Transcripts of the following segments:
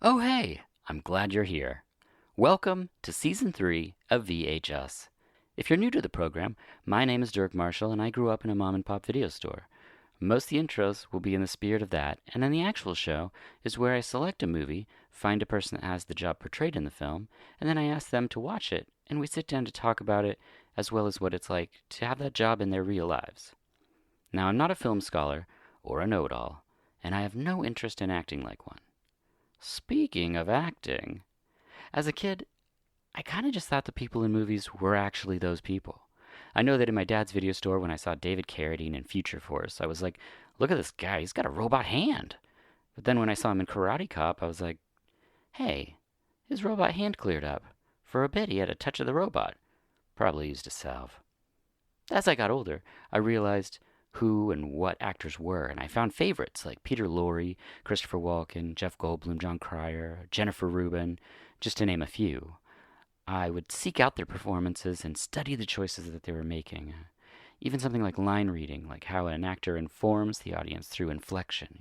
Oh, hey, I'm glad you're here. Welcome to Season 3 of VHS. If you're new to the program, my name is Dirk Marshall and I grew up in a mom and pop video store. Most of the intros will be in the spirit of that, and then the actual show is where I select a movie, find a person that has the job portrayed in the film, and then I ask them to watch it, and we sit down to talk about it as well as what it's like to have that job in their real lives. Now, I'm not a film scholar or a know-it-all, and I have no interest in acting like one. Speaking of acting, as a kid, I kind of just thought the people in movies were actually those people. I know that in my dad's video store, when I saw David Carradine in Future Force, I was like, look at this guy, he's got a robot hand. But then when I saw him in Karate Cop, I was like, hey, his robot hand cleared up. For a bit, he had a touch of the robot. Probably used a salve. As I got older, I realized who and what actors were, and I found favorites like Peter Lorre, Christopher Walken, Jeff Goldblum, John Cryer, Jennifer Rubin, just to name a few. I would seek out their performances and study the choices that they were making. Even something like line reading, like how an actor informs the audience through inflection.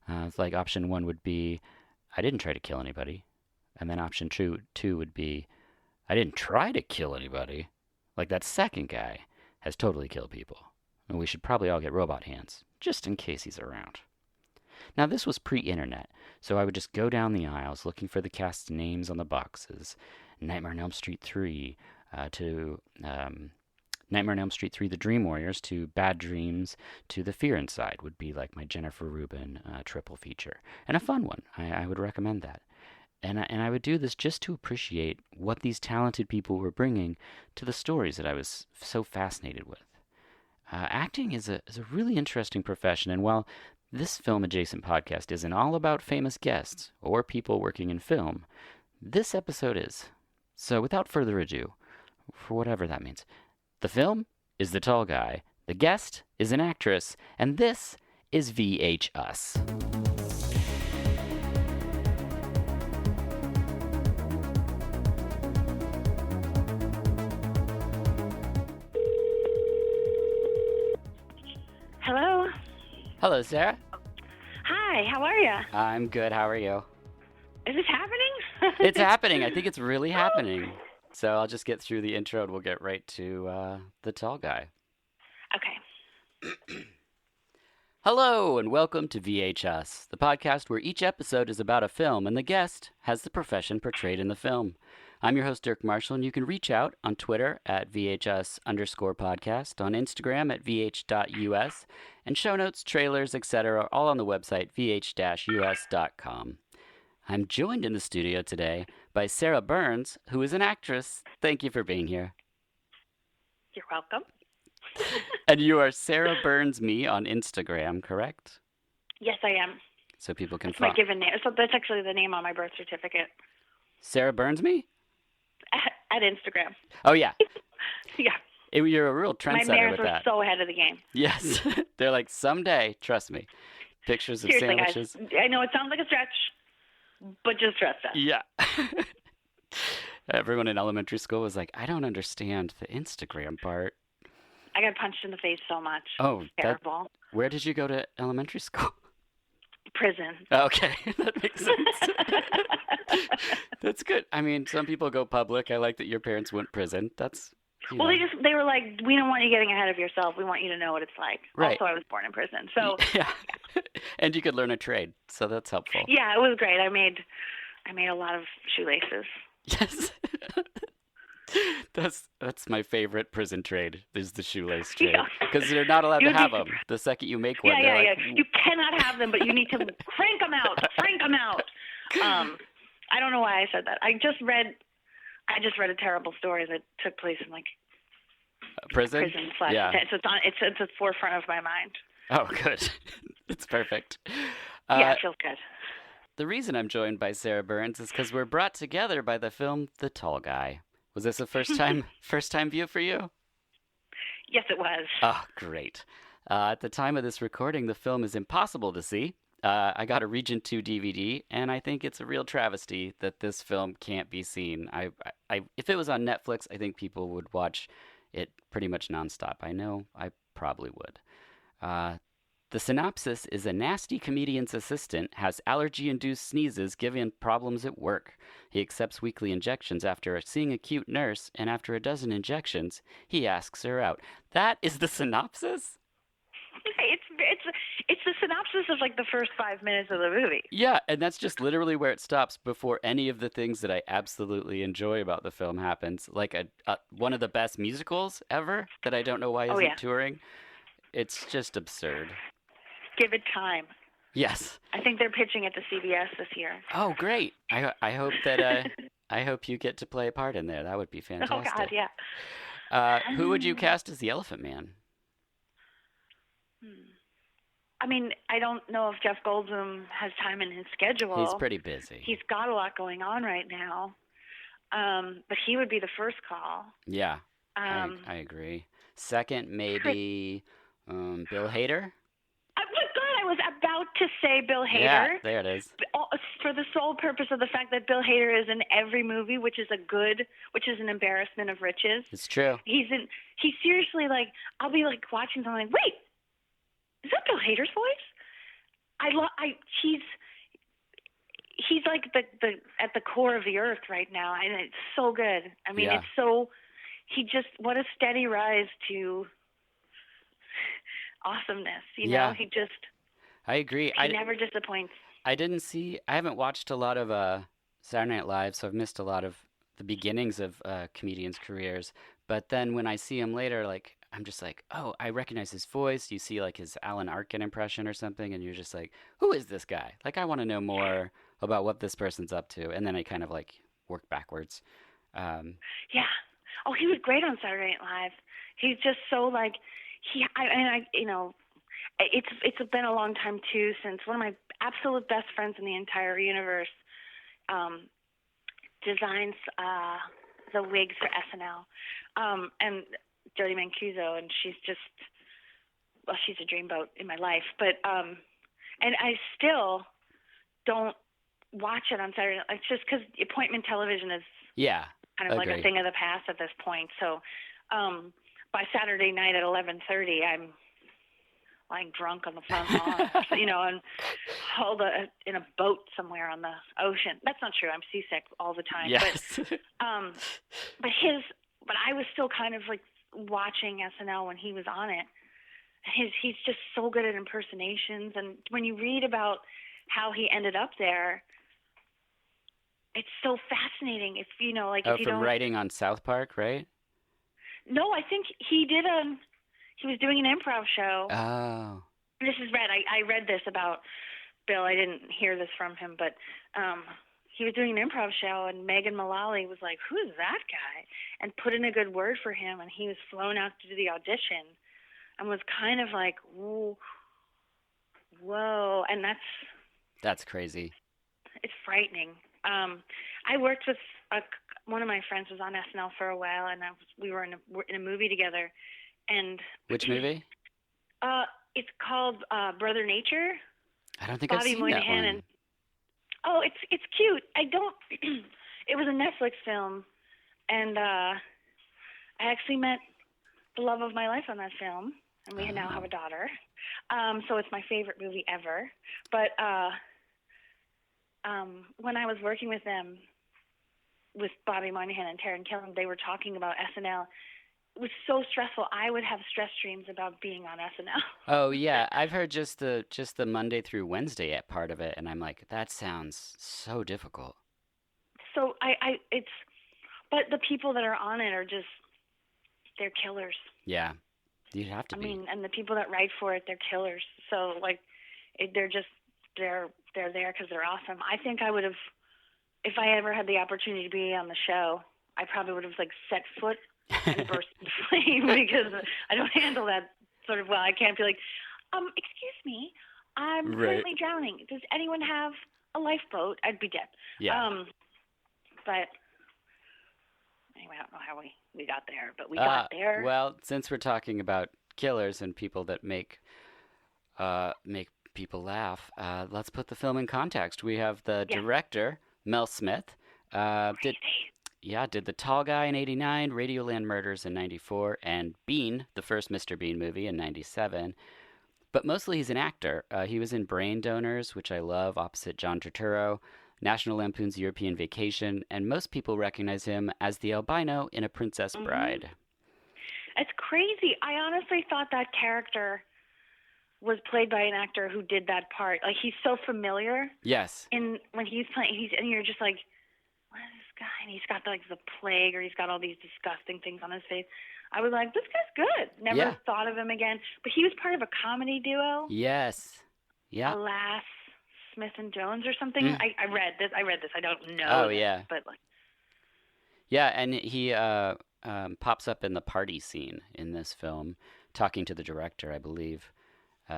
It's like option one would be, I didn't try to kill anybody. And then option two would be, I didn't try to kill anybody. Like that second guy has totally killed people. And we should probably all get robot hands, just in case he's around. Now, this was pre-internet, so I would just go down the aisles looking for the cast's names on the boxes. Nightmare on Elm Street 3 to Nightmare on Elm Street 3, The Dream Warriors, to Bad Dreams, to The Fear Inside would be like my Jennifer Rubin triple feature. And a fun one. I would recommend that. And I would do this just to appreciate what these talented people were bringing to the stories that I was so fascinated with. Acting is a really interesting profession, and while this film adjacent podcast isn't all about famous guests or people working in film, this episode is. So without further ado, for whatever that means, the film is The Tall Guy, the guest is an actress, and this is VHS. Hello. Hello, Sarah. Hi, how are you? I'm good. How are you? Is this happening? It's happening. I think it's really happening. So I'll just get through the intro and we'll get right to The Tall Guy. Okay. Hello, and welcome to VHS, the podcast where each episode is about a film and the guest has the profession portrayed in the film. I'm your host, Dirk Marshall, and you can reach out on Twitter at VHS_podcast, on Instagram at VH.US, and show notes, trailers, etc. are all on the website VH-US.com. I'm joined in the studio today by Sarah Burns, who is an actress. Thank you for being here. You're welcome. And you are Sarah Burns Me on Instagram, correct? Yes, I am. So people can That's my follow. given name. So that's actually the name on my birth certificate. Sarah Burns Me? At Instagram. Oh, yeah. Yeah. You're a real My trendsetter mayors with were that. so ahead of the game. Yes. They're like, someday, trust me. Pictures of Seriously, sandwiches. guys. I know it sounds like a stretch, but just trust us. Yeah. Everyone in elementary school was like, I don't understand the Instagram part. I got punched in the face so much. Oh, Terrible. Where did you go to elementary school? Prison. Okay, that makes sense. That's good. I mean, some people go public. I like that your parents went prison. That's Well, they were like, we don't want you getting ahead of yourself. We want you to know what it's like. Right. Also, I was born in prison, so yeah. And you could learn a trade, so that's helpful. yeah, it was great. I made a lot of shoelaces. Yes. That's my favorite prison trade is the shoelace trade because they're not allowed to have them. The second you make one, Yeah. like, You cannot have them, but you need to crank them out. Crank them out. I don't know why I said that. I just read a terrible story that took place in like prison. Yeah. So it's at the forefront of my mind. Oh, good. It's perfect. Yeah, it feels good. The reason I'm joined by Sarah Burns is because we're brought together by the film The Tall Guy. Was this a first time view for you? Yes, it was. Oh, great. At the time of this recording, the film is impossible to see. I got a Region 2 DVD, and I think it's a real travesty that this film can't be seen. If it was on Netflix, I think people would watch it pretty much nonstop. I know I probably would. The synopsis is a nasty comedian's assistant has allergy-induced sneezes giving problems at work. He accepts weekly injections after seeing a cute nurse, and after a dozen injections, he asks her out. That is the synopsis? It's the synopsis of like the first 5 minutes of the movie. Yeah, and that's just literally where it stops before any of the things that I absolutely enjoy about the film happens. Like one of the best musicals ever that I don't know why Oh yeah, isn't touring. It's just absurd. give it time. Yes. I think they're pitching it to CBS this year. Oh, great. I hope that I hope you get to play a part in there. That would be Oh God, fantastic. yeah. Who would you cast as the Elephant Man? Hmm. I mean, I don't know if Jeff Goldblum has time in his schedule. He's pretty busy. He's got a lot going on right now. But he would be the first call. Yeah, I agree. Second, maybe Bill Hader. Oh God, I was about to say Bill Hader. Yeah, there it is. For the sole purpose of the fact that Bill Hader is in every movie, which is an embarrassment of riches. It's true. He's seriously like, I'll be like watching something like, wait, is that Bill Hader's voice? He's like the at the core of the earth right now, and it's so good. I mean, Yeah. it's so what a steady rise to awesomeness. You Yeah. know, I agree. he never disappoints. I haven't watched a lot of Saturday Night Live, so I've missed a lot of the beginnings of comedians' careers. But then when I see him later, like I'm just like, oh, I recognize his voice. You see like his Alan Arkin impression or something, and you're just like, who is this guy? Like I want to know more about what this person's up to, and then I kind of like work backwards. Yeah. Oh, he was great on Saturday Night Live. He's just so like it's been a long time too since one of my absolute best friends in the entire universe designs the wigs for SNL, and Jody Mancuso, and she's a dreamboat in my life. But and I still don't watch it on Saturday. It's just because appointment television is Yeah, kind of like a thing of the past at this point. So by Saturday night at 11:30, I'm lying drunk on the front lawn, and hauled in a boat somewhere on the ocean. That's not true. I'm seasick all the time. yes. But I was still kind of like watching SNL when he was on it. He's just so good at impersonations, and when you read about how he ended up there, it's so fascinating. If you from writing on South Park, right? No, I think he was doing an improv show. Oh. This is read. I read this about Bill. I didn't hear this from him, but he was doing an improv show, and Megan Mullally was like, "Who's that guy?" and put in a good word for him, and he was flown out to do the audition, and was kind of like, whoa, and That's crazy. It's frightening. I worked with one of my friends was on SNL for a while, and we were in a movie together. And which movie? It's called Brother Nature. I don't think Bobby I've seen Moynihan that one. And, oh, it's cute. I don't. It was a Netflix film, and I actually met the love of my life on that film, and we now have a daughter. So it's my favorite movie ever. But when I was working with them, with Bobby Moynihan and Taran Killam, they were talking about SNL. It was so stressful. I would have stress dreams about being on SNL. Oh yeah, I've heard just the Monday through Wednesday part of it, and I'm like, that sounds so difficult. So but the people that are on it are they're killers. Yeah, you'd have to be. I mean, and the people that write for it, they're killers. So like, they're there because they're awesome. I think I would have, if I ever had the opportunity to be on the show, I probably would have like set foot and burst into flame because I don't handle that sort of well. I can't be like, excuse me, I'm currently drowning. Does anyone have a lifeboat? I'd be dead. Yeah. But anyway, I don't know how we got there, but we got there. Well, since we're talking about killers and people that make people laugh, let's put the film in context. We have the director, Mel Smith. Did The Tall Guy in '89, Radioland Murders in '94, and Bean, the first Mr. Bean movie in '97. but mostly he's an actor. He was in Brain Donors, which I love, opposite John Turturro, National Lampoon's European Vacation, and most people recognize him as the albino in A Princess Mhm. Bride. It's crazy. I honestly thought that character was played by an actor who did that part. Like he's so familiar Yes. in when he's playing. And you're just like, what is this guy? And he's got like the plague, or he's got all these disgusting things on his face. I was like, this guy's good. Never Yeah. thought of him again. But he was part of a comedy duo, Yes. Yeah. Alas, Smith and Jones or something. Mm. I read this. I don't know Oh, this, yeah. but like, Yeah, and he pops up in the party scene in this film, talking to the director, I believe.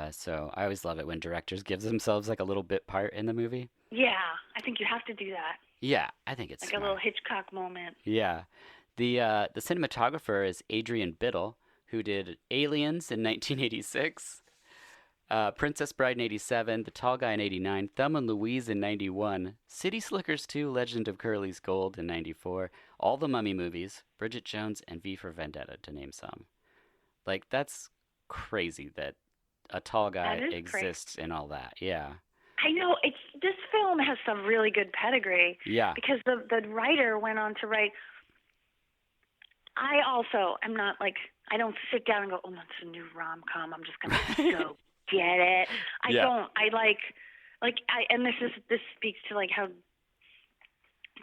So I always love it when directors give themselves like a little bit part in the movie. yeah, I think you have to do that. Yeah, I think it's Like a smart. little Hitchcock moment. Yeah. The cinematographer is Adrian Biddle, who did Aliens in 1986, Princess Bride in 87, The Tall Guy in 89, Thelma and Louise in 91, City Slickers 2, Legend of Curly's Gold in 94, all the Mummy movies, Bridget Jones, and V for Vendetta, to name some. Like, that's crazy that a tall That guy is crazy. exists in all that. Yeah. I know this film has some really good pedigree Yeah. because the writer went on to write. I also am not like I don't sit down and go, oh, that's a new rom com. I'm just gonna go get it. I Yeah. don't. I and this speaks to like how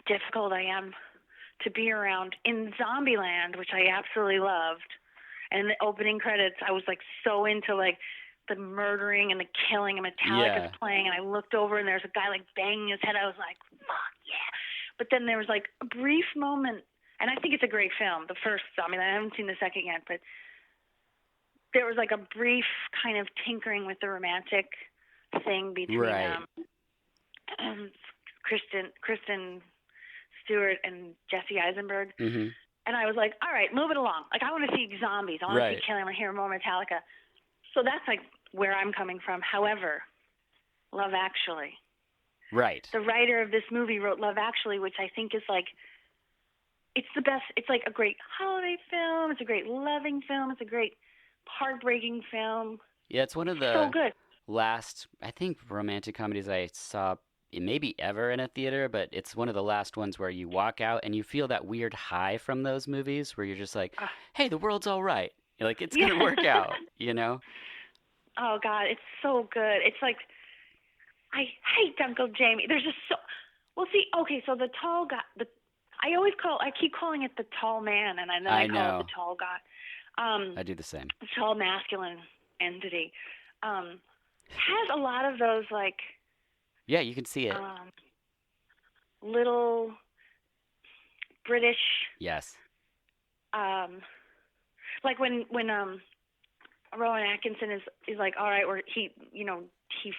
difficult I am to be around in Zombieland, which I absolutely loved. And in the opening credits, I was like so into like the murdering and the killing, and Metallica's Yeah. playing, and I looked over and there's a guy like banging his head. I was like, fuck yeah. But then there was like a brief moment, and I think it's a great film, the first Zombieland. I haven't seen the second yet, but there was like a brief kind of tinkering with the romantic thing between Right. Kristen Stewart and Jesse Eisenberg. Mm-hmm. And I was like, all right, move it along. Like, I want to see zombies. I want to Right. see killing. I want to hear more Metallica. So that's like where I'm coming from. However, Love Actually. Right. The writer of this movie wrote Love Actually, which I think is like, it's the best. It's like a great holiday film. It's a great loving film. It's a great heartbreaking film. Yeah, it's one of So the good. last, I think, romantic comedies I saw maybe ever in a theater, but it's one of the last ones where you walk out and you feel that weird high from those movies where you're just like, Ah, hey, the world's all right. You're like, it's yeah. gonna work out, you know? Oh God, it's so good. It's like I hate Uncle Jamie. There's just so well. See, okay, so the tall guy. I keep calling it the tall man, and then I I call it know. the tall guy. I do the same. The tall masculine entity has a lot of those like Yeah, you can see it. um, little British, Yes. um, like when Rowan Atkinson is like, all right, or he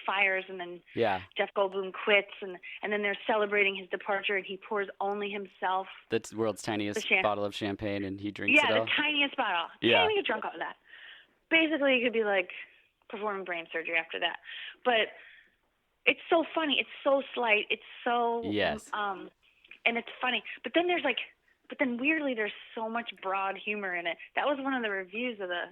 fires, and then Yeah. Jeff Goldblum quits, and then they're celebrating his departure, and he pours only himself That's the world's tiniest champ- bottle of champagne and he drinks it the all. tiniest bottle. Yeah. Can't even get drunk off of that. Basically, it could be like performing brain surgery after that. But it's so funny. It's so slight. It's so Yes. and it's funny. But then weirdly, there's so much broad humor in it. That was one of the reviews of the.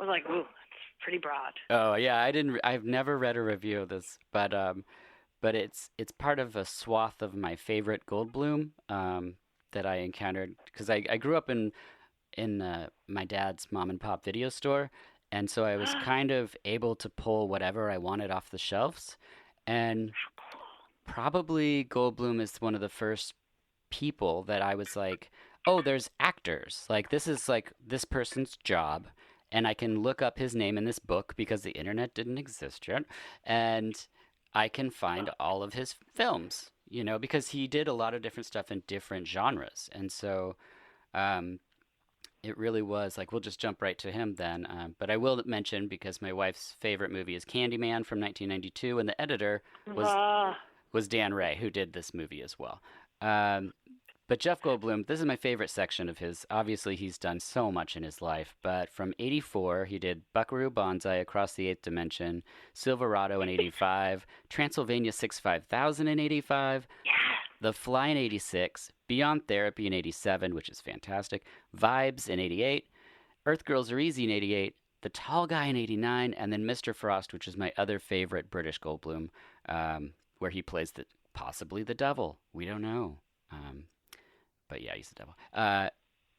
I was like, ooh, it's pretty broad. Oh, yeah, I've never read a review of this, but it's part of a swath of my favorite Goldblum that I encountered because I grew up in my dad's mom and pop video store, and so I was kind of able to pull whatever I wanted off the shelves, and probably Goldblum is one of the first people that I was like, oh, there's actors. Like this is like this person's job, and I can look up his name in this book because the internet didn't exist yet, and I can find all of his films, because he did a lot of different stuff in different genres, and so um, it really was like we'll just jump right to him then. But I will mention because my wife's favorite movie is Candyman from 1992, and the editor was Uh, was Dan Ray, who did this movie as well. Um, but Jeff Goldblum, this is my favorite section of his. Obviously, he's done so much in his life, but from 84, he did Buckaroo Banzai, Across the Eighth Dimension, Silverado in 85, Transylvania 65000 in 85, yeah. The Fly in 86, Beyond Therapy in 87, which is fantastic, Vibes in 88, Earth Girls Are Easy in 88, the tall guy in '89, and then Mr. Frost, which is my other favorite British Goldblum, where he plays possibly the devil. We don't know, but yeah, he's the devil.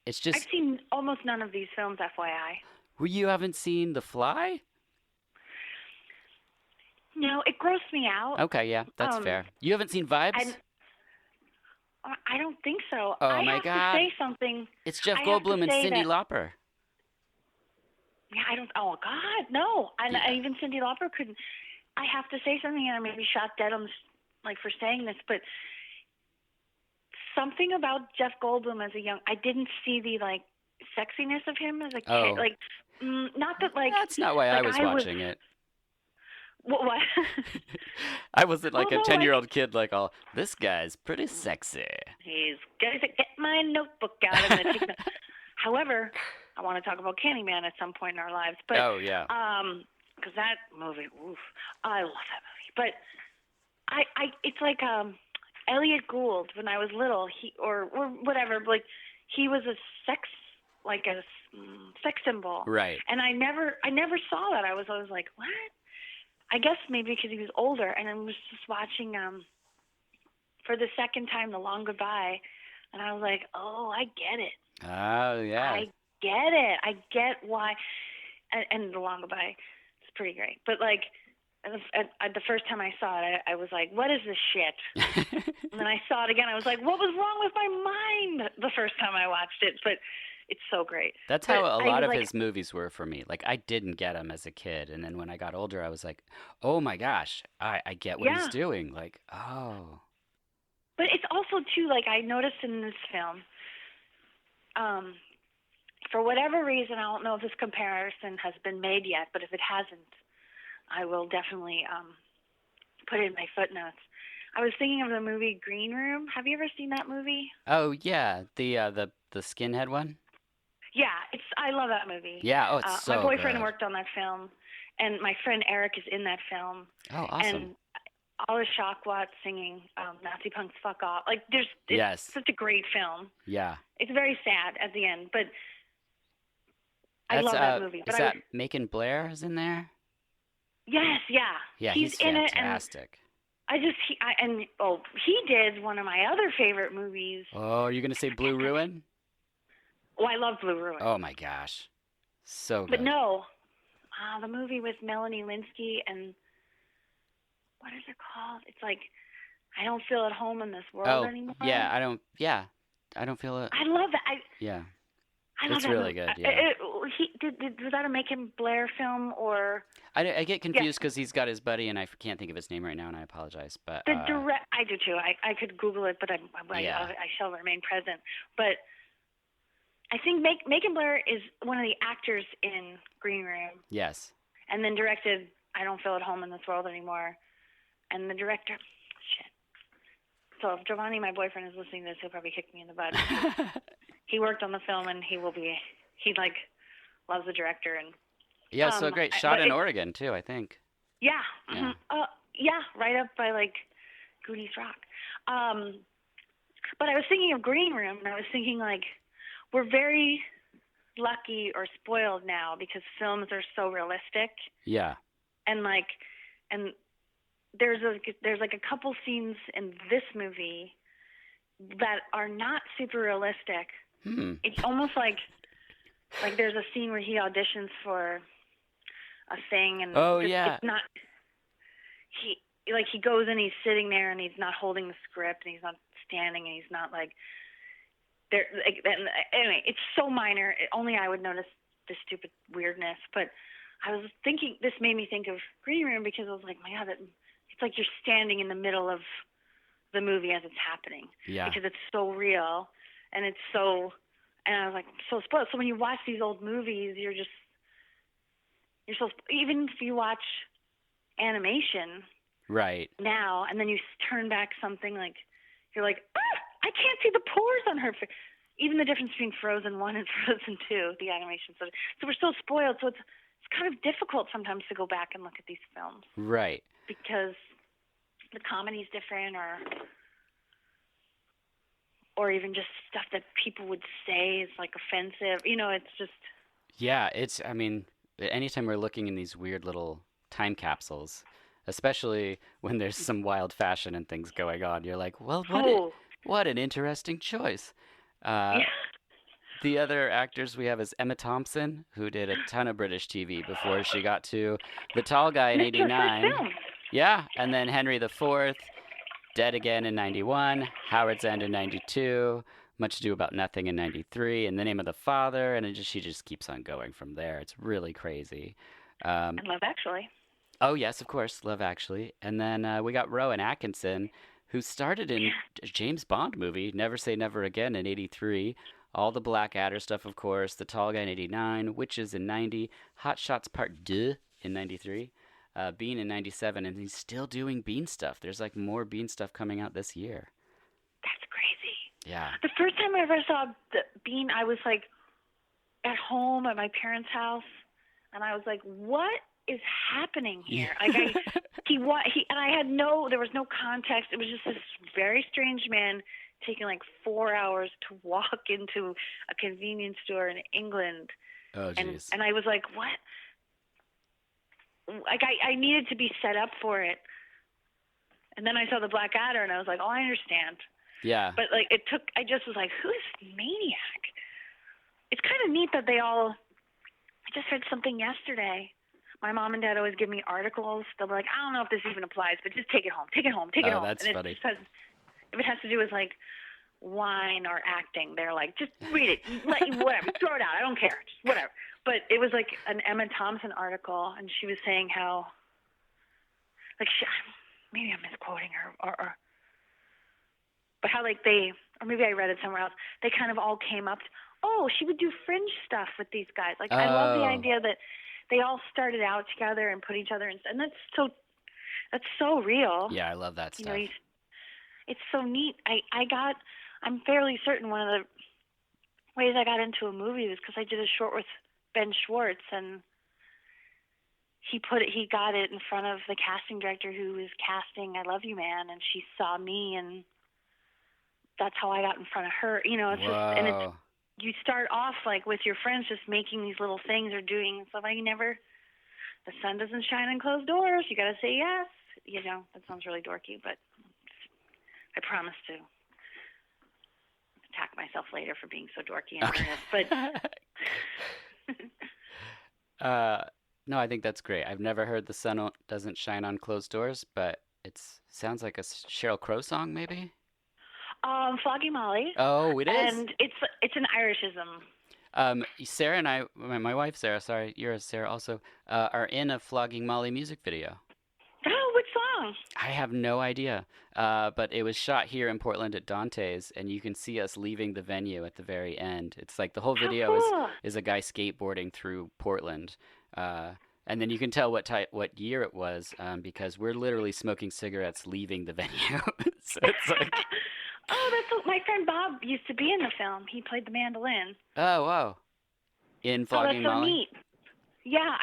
It's I've just seen almost none of these films, FYI. you haven't seen The Fly? No, it grossed me out. Okay, yeah, that's fair. You haven't seen Vibes? And I don't think so. Oh I my have to God. say something. It's Jeff I have to Goldblum and say Cyndi that, Lauper. yeah, I don't. Oh God, no. And Yeah. even Cyndi Lauper couldn't. I have to say something, and I may be shot dead on like for saying this, but something about Jeff Goldblum as a young. I didn't see the like sexiness of him as a kid. Oh. Like, not that like. That's not why I like was watching it. What? I wasn't like Well, a no, 10-year-old kid like, oh, this guy's pretty sexy. He's gonna get my notebook out. I'm gonna take the. However, I want to talk about Candyman at some point in our lives, but Oh, yeah. because that movie, oof, I love that movie. But it's like Elliot Gould when I was little. He or whatever, like he was a sex symbol. Right. And I never saw that. I was always like, what? I guess maybe because he was older, and I was just watching for the second time The Long Goodbye, and I was like, oh, I get it. Oh, yeah. I get it. I get why. And The Long Goodbye, it's pretty great. But like, the first time I saw it, I was like, what is this shit? And then I saw it again. I was like, what was wrong with my mind the first time I watched it? But it's so great. That's how a lot of like, his movies were for me. Like, I didn't get him as a kid. And then when I got older, I was like, oh my gosh, I get what he's doing. Like, oh. But it's also, too, like I noticed in this film, for whatever reason, I don't know if this comparison has been made yet, but if it hasn't, I will definitely put it in my footnotes. I was thinking of the movie Green Room. Have you ever seen that movie? Oh, yeah. The skinhead one? Yeah, I love that movie. Yeah, oh, it's so my boyfriend good. worked on that film, and my friend Eric is in that film. Oh, awesome. And all the Shockwat singing Nazi Punks Fuck Off. Like, Yes. It's such a great film. Yeah. It's very sad at the end, but I love that movie. But is that Macon Blair is in there? Yes, yeah. Yeah, he's in it, fantastic. and he did one of my other favorite movies. Oh, are you going to say Blue Ruin? Oh, I love Blue Ruin. Oh my gosh. So good. But no, the movie with Melanie Linsky and what is it called? It's like I don't feel at home in this world anymore. Yeah, I don't feel it. I love that. I love it's that really movie. good. Yeah. Was that a Macon Blair film or? I get confused because he's got his buddy, and I can't think of his name right now, and I apologize. But I do too. I could Google it, but I shall remain present. But I think Macon Blair is one of the actors in Green Room. Yes. And then directed I Don't Feel at Home in This World Anymore. And the director, shit. So if Giovanni, my boyfriend, is listening to this, he'll probably kick me in the butt. He worked on the film, and he loves the director. And yeah, so great. Shot in Oregon too, I think. Yeah. Yeah. Right up by like Goody's Rock. But I was thinking of Green Room, and I was thinking like we're very lucky or spoiled now because films are so realistic. Yeah. And there's like a couple scenes in this movie that are not super realistic. It's almost like there's a scene where he auditions for a thing, and it's not. He goes and he's sitting there and he's not holding the script and he's not standing and he's not like there. Anyway, it's so minor. Only I would notice this stupid weirdness. But I was thinking, this made me think of Green Room because I was like, my God, it's like you're standing in the middle of the movie as it's happening. Yeah. Because it's so real and it's so. And I was like, so spoiled. So when you watch these old movies, you're so, even if you watch animation right now, and then you turn back something like, you're like, I can't see the pores on her face. Even the difference between Frozen 1 and Frozen 2, the animation. So we're so spoiled. So it's kind of difficult sometimes to go back and look at these films. Right. Because the comedy's different or even just stuff that people would say is like offensive. It's just. Yeah, anytime we're looking in these weird little time capsules, especially when there's some wild fashion and things going on, you're like, well, Oh, what an interesting choice. Uh, yeah. the other actors we have is Emma Thompson, who did a ton of British TV before she got to The Tall Guy in And it's her first '89. film. Yeah, and then Henry the Fourth, Dead Again in '91, Howard's End in '92, Much Ado About Nothing in '93, and The Name of the Father, and she just keeps on going from there. It's really crazy. Um, And Love Actually. oh yes, of course, Love Actually, and then we got Rowan Atkinson, who started in Yeah. a James Bond movie, Never Say Never Again in '83. All the Blackadder stuff, of course, The Tall Guy in '89, Witches in '90, Hot Shots Part 2 in '93, Bean in '97, and he's still doing Bean stuff. There's like more Bean stuff coming out this year. That's crazy. Yeah. The first time I ever saw the Bean, I was like at home at my parents' house, and I was like, "What is happening Yeah. here?" Like and I had there was no context. It was just this very strange man taking like 4 hours to walk into a convenience store in England, Oh, and jeez. and I was like, "What?" Like I needed to be set up for it, and then I saw the Blackadder, and I was like, "Oh, I understand." Yeah. But like I just was like, "Who is this maniac?" It's kind of neat that I just read something yesterday. My mom and dad always give me articles. They'll be like, "I don't know if this even applies, but just take it home, take it home, take it Oh, home." that's And it funny. just has, if it has to do with like wine or acting, they're like, "Just read it, whatever, throw it out. I don't care, just whatever." But it was like an Emma Thompson article, and she was saying how, like, maybe I'm misquoting her, but how like or maybe I read it somewhere else. They kind of all came up. Oh, she would do fringe stuff with these guys. Like I love the Oh, idea that they all started out together and put each other in, and that's so real. yeah, I love that You know, stuff. it's so neat. I'm fairly certain one of the ways I got into a movie was because I did a short with Ben Schwartz, and he got it in front of the casting director who was casting I Love You Man, and she saw me, and that's how I got in front of her. You know, it's just, and it's, Whoa. you start off like with your friends just making these little things or doing stuff. The sun doesn't shine on closed doors. You got to say yes. You know, that sounds really dorky, but I promise to attack myself later for being so dorky and Okay. earnest. But uh, no, I think that's great. I've never heard The Sun Doesn't Shine on Closed Doors, but it sounds like a Sheryl Crow song, maybe? Flogging Molly, Oh, it is. and it's an Irishism. Sarah and I, my wife Sarah, sorry, you're a Sarah also, are in a Flogging Molly music video. Oh, which song? I have no idea, but it was shot here in Portland at Dante's, and you can see us leaving the venue at the very end. It's like the whole How video is cool! is a guy skateboarding through Portland, uh, and then you can tell what year it was because we're literally smoking cigarettes leaving the venue. So it's like, Oh, my friend Bob used to be in the film. He played the mandolin. oh wow, in Oh, that's Flogging so Molly. neat. Yeah,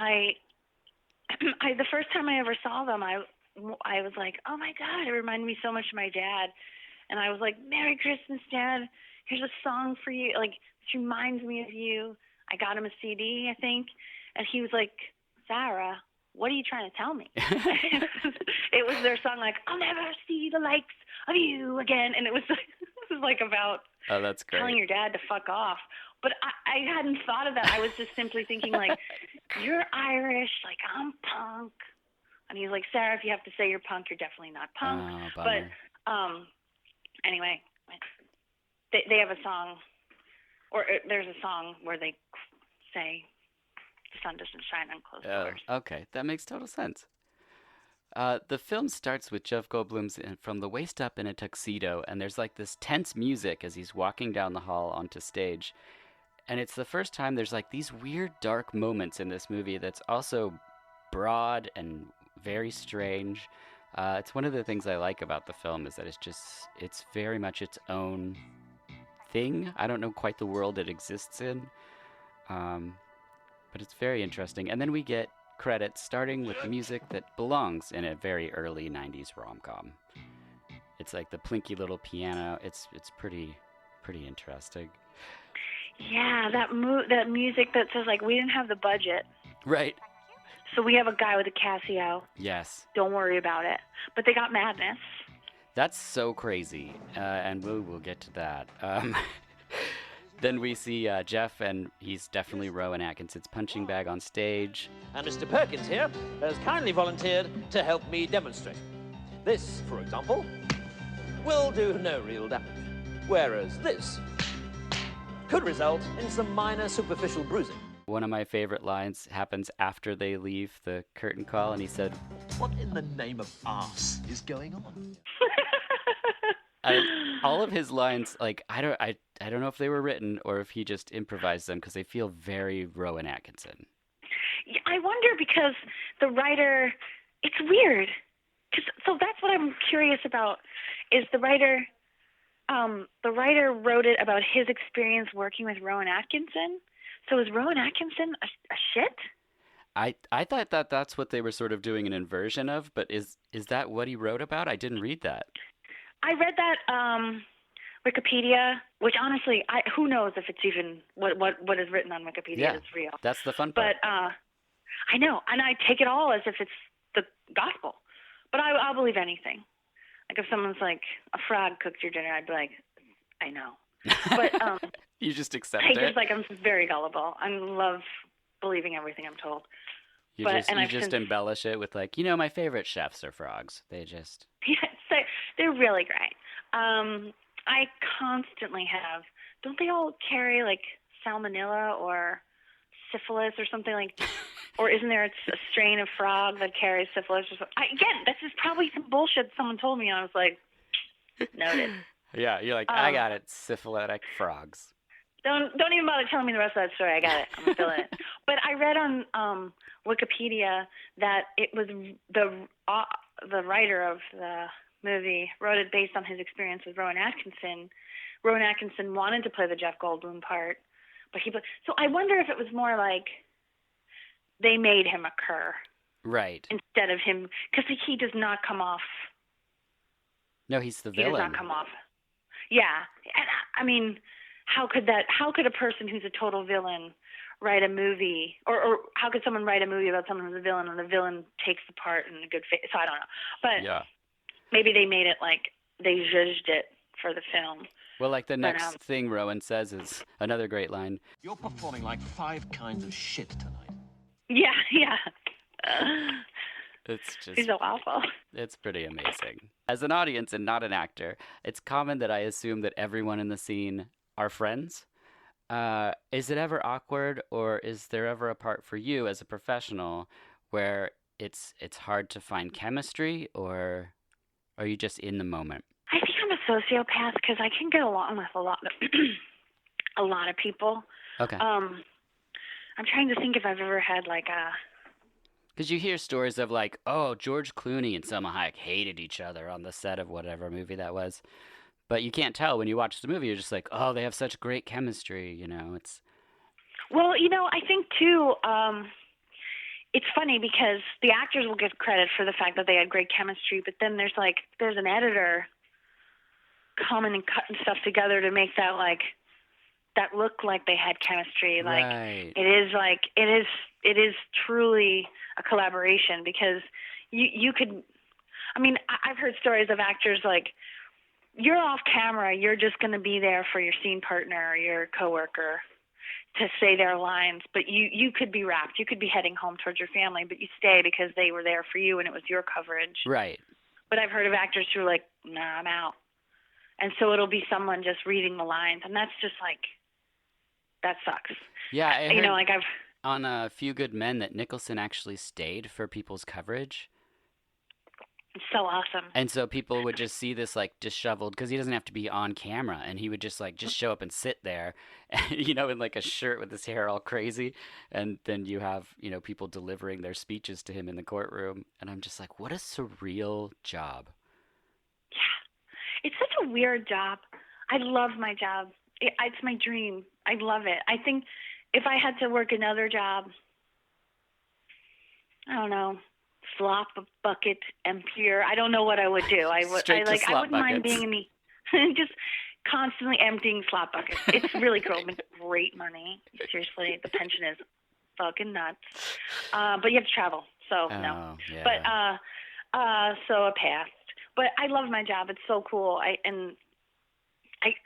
I, the first time I ever saw them, I was like, oh my God, it reminded me so much of my dad. And I was like, Merry Christmas, Dad. Here's a song for you. Like, this reminds me of you. I got him a CD, I think. And he was like, Sarah, what are you trying to tell me? It was their song, like, I'll never see the likes of you again. And it was like about Oh, that's telling great. your dad to fuck off. But I hadn't thought of that. I was just simply thinking, like, you're Irish, like, I'm punk. And he's like, Sarah, if you have to say you're punk, you're definitely not punk. Oh, But bummer. anyway, they have a song, or there's a song where they say the sun doesn't shine on closed Oh, doors. okay, that makes total sense. The film starts with Jeff Goldblum's from the waist up in a tuxedo, and there's like this tense music as he's walking down the hall onto stage. And it's the first time there's like these weird dark moments in this movie that's also broad and very strange. It's one of the things I like about the film is that it's very much its own thing. I don't know quite the world it exists in, um, but it's very interesting. And then we get credits starting with music that belongs in a very early '90s rom-com. It's like the plinky little piano. It's pretty interesting. Yeah, that music that says like we didn't have the budget, Right. so we have a guy with a Casio. Yes. Don't worry about it. But they got Madness. That's so crazy, and we'll get to that. Then we see Jeff, and he's definitely Rowan Atkinson's punching bag on stage. And Mr. Perkins here has kindly volunteered to help me demonstrate. This, for example, will do no real damage, whereas this could result in some minor superficial bruising. One of my favorite lines happens after they leave the curtain call, and he said, "What in the name of arse is going on?" all of his lines, like I don't know if they were written or if he just improvised them because they feel very Rowan Atkinson. Yeah, I wonder because the writer, it's weird. So that's what I'm curious about. Is the writer wrote it about his experience working with Rowan Atkinson? So is Rowan Atkinson a shit? I thought that that's what they were sort of doing an inversion of, but is that what he wrote about? I didn't read that. I read that Wikipedia, which honestly, who knows if it's even what is written on Wikipedia is real. That's the fun part. But I know, and I take it all as if it's the gospel. But I'll believe anything. Like if someone's like, a frog cooked your dinner, I'd be like, I know. But you just accept it. I'm very gullible. I love believing everything I'm told. You just embellish it with like, my favorite chefs are frogs. They just they're really great. I constantly have. Don't they all carry like salmonella or syphilis or something like? Or isn't there a strain of frog that carries syphilis or something? Again, this is probably some bullshit someone told me, and I was like, noted. Yeah, you're like, I got it, syphilitic frogs. Don't even bother telling me the rest of that story. I got it. I'm gonna fill it in. But I read on Wikipedia that it was the writer of the movie wrote it based on his experience with Rowan Atkinson. Rowan Atkinson wanted to play the Jeff Goldblum part, but so I wonder if it was more like they made him a cur, right? Instead of him, because he does not come off. No, he's the villain. He does not come off. Yeah, and I mean, how could a person who's a total villain write a movie, or how could someone write a movie about someone who's a villain and the villain takes the part in a good faith? So I don't know, but maybe they made it like they zhuzhed it for the film. Well, like the next thing Rowan says is another great line. "You're performing like 5 kinds of shit tonight." Yeah. It's just he's so awful. It's pretty amazing. As an audience and not an actor, it's common that I assume that everyone in the scene are friends. Is it ever awkward, or is there ever a part for you as a professional where it's hard to find chemistry, or are you just in the moment? I think I'm a sociopath because I can get along with a lot of people. Okay. I'm trying to think if I've ever had like a... Because you hear stories of like, oh, George Clooney and Salma Hayek hated each other on the set of whatever movie that was. But you can't tell when you watch the movie. You're just like, oh, they have such great chemistry, It's... Well, I think too, it's funny because the actors will get credit for the fact that they had great chemistry, but then there's an editor coming and cutting stuff together to make that look like they had chemistry. Like right. it is truly a collaboration because you could, I mean, I've heard stories of actors like, you're off camera, you're just going to be there for your scene partner or your coworker to say their lines, but you could be wrapped. You could be heading home towards your family, but you stay because they were there for you and it was your coverage. Right. But I've heard of actors who are like, nah, I'm out. And so it'll be someone just reading the lines, and that's just like, that sucks. Yeah, I heard I've on A Few Good Men that Nicholson actually stayed for people's coverage. It's so awesome. And so people would just see this like disheveled, because he doesn't have to be on camera, and he would just show up and sit there, in like a shirt with his hair all crazy, and then you have people delivering their speeches to him in the courtroom, and I'm just like, what a surreal job. Yeah, it's such a weird job. I love my job. It's my dream. I love it. I think if I had to work another job, I don't know, slop bucket emptier. I don't know what I would do. I wouldn't mind being in the just constantly emptying slot buckets. It's really cool. It makes great money. Seriously, the pension is fucking nuts. But you have to travel, so no. Yeah. But so I passed. But I love my job. It's so cool. I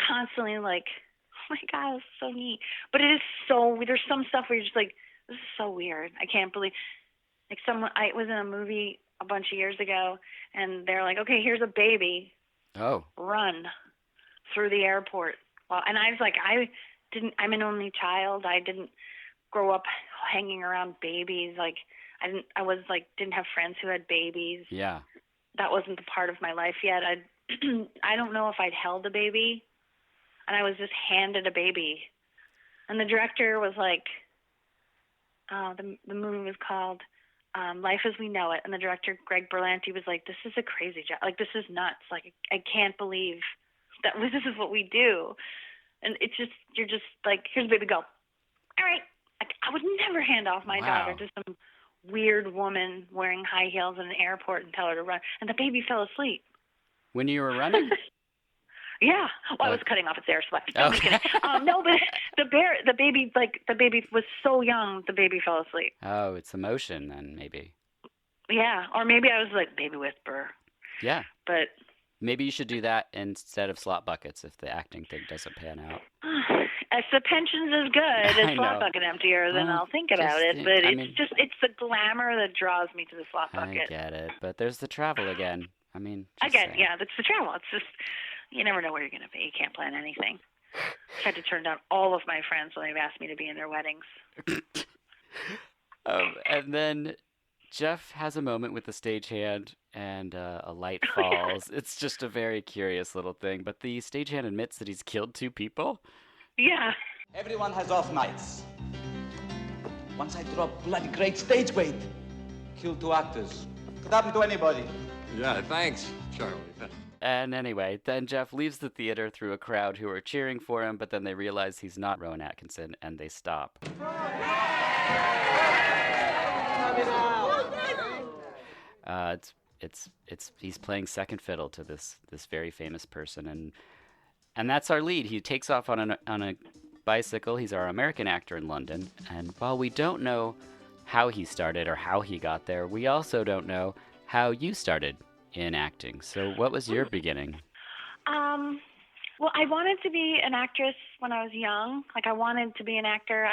constantly like, oh my God, it's so neat. But it is so. There's some stuff where you're just like, this is so weird. I can't believe. Like I was in a movie a bunch of years ago, and they're like, okay, here's a baby. Oh. Run through the airport. Well, and I was like, I'm an only child. I didn't grow up hanging around babies. Like didn't have friends who had babies. Yeah. That wasn't a part of my life yet. I don't know if I'd held a baby, and I was just handed a baby. And the director was like, the movie was called Life as We Know It, and the director, Greg Berlanti, was like, this is a crazy job. Like, this is nuts. Like, I can't believe that this is what we do. And it's just, you're just like, here's a baby, go. All right. Like, I would never hand off my daughter to some weird woman wearing high heels in an airport and tell her to run. And the baby fell asleep. When you were running? Yeah. Well, I was cutting off its air supply. No, I'm just kidding. No, but the baby was so young, the baby fell asleep. Oh, it's emotion then, maybe. Yeah, or maybe I was like, baby whisperer. Yeah. But maybe you should do that instead of slot buckets if the acting thing doesn't pan out. If the pension's as good, a slot bucket emptier, then I'll think about it. But it's the glamour that draws me to the slot bucket. I get it, but there's the travel again. I mean, yeah, that's the travel. It's just, you never know where you're going to be. You can't plan anything. I had to turn down all of my friends when they've asked me to be in their weddings. And then Jeff has a moment with the stagehand, and a light falls. It's just a very curious little thing, but the stagehand admits that he's killed 2 people. Yeah. Everyone has off nights. Once I drop bloody great stage weight, kill 2 actors. Could happen to anybody. Yeah, thanks, Charlie. And anyway, then Jeff leaves the theater through a crowd who are cheering for him, but then they realize he's not Rowan Atkinson, and they stop. He's playing second fiddle to this very famous person, and that's our lead. He takes off on a bicycle. He's our American actor in London, and while we don't know how he started or how he got there, we also don't know how you started in acting. So what was your beginning? Well, I wanted to be an actress when I was young. Like, I wanted to be an actor.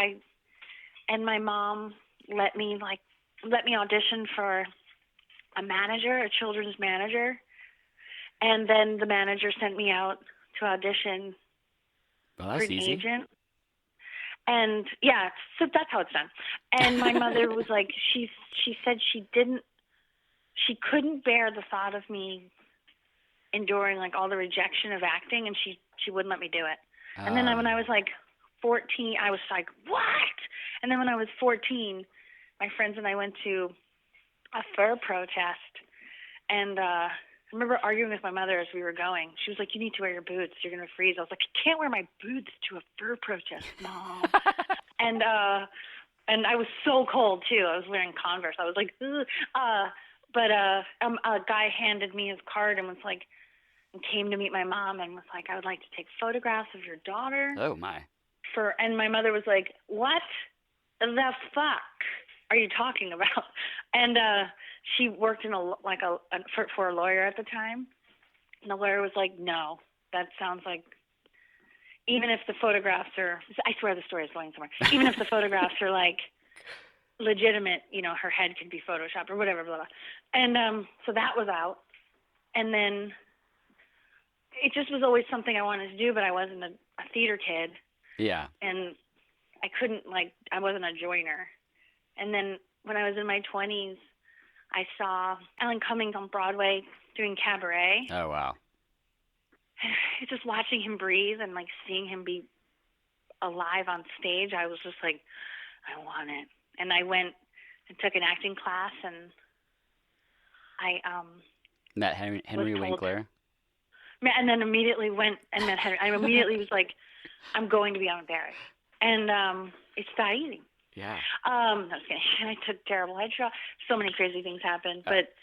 And my mom let me audition for a children's manager. And then the manager sent me out to audition Well, that's for an easy. agent. And yeah, so that's how it's done. And my mother was like, she said she couldn't bear the thought of me enduring like all the rejection of acting, and she wouldn't let me do it. And then when I was like 14, I was like, what? And then when I was 14, my friends and I went to a fur protest, and I remember arguing with my mother as we were going. She was like, you need to wear your boots. You're going to freeze. I was like, I can't wear my boots to a fur protest, Mom. And I was so cold, too. I was wearing Converse. I was like, ugh. But a guy handed me his card and was like, and came to meet my mom and was like, I would like to take photographs of your daughter. Oh, my. And my mother was like, what the fuck are you talking about? And she worked in for a lawyer at the time. And the lawyer was like, no, that sounds like, even if the photographs are, I swear the story is going somewhere. Even if the photographs are like legitimate, her head could be photoshopped or whatever, blah, blah. And so that was out. And then it just was always something I wanted to do, but I wasn't a theater kid. Yeah. And I couldn't, I wasn't a joiner. And then when I was in my 20s, I saw Alan Cummings on Broadway doing cabaret. Oh, wow. Just watching him breathe and seeing him be alive on stage, I was just like, I want it. And I went and took an acting class, and I met Henry Winkler. And then immediately went and met Henry. I immediately was like, I'm going to be on Barry. And it's that easy. Yeah. No, I was kidding. I took terrible headshots. So many crazy things happened. But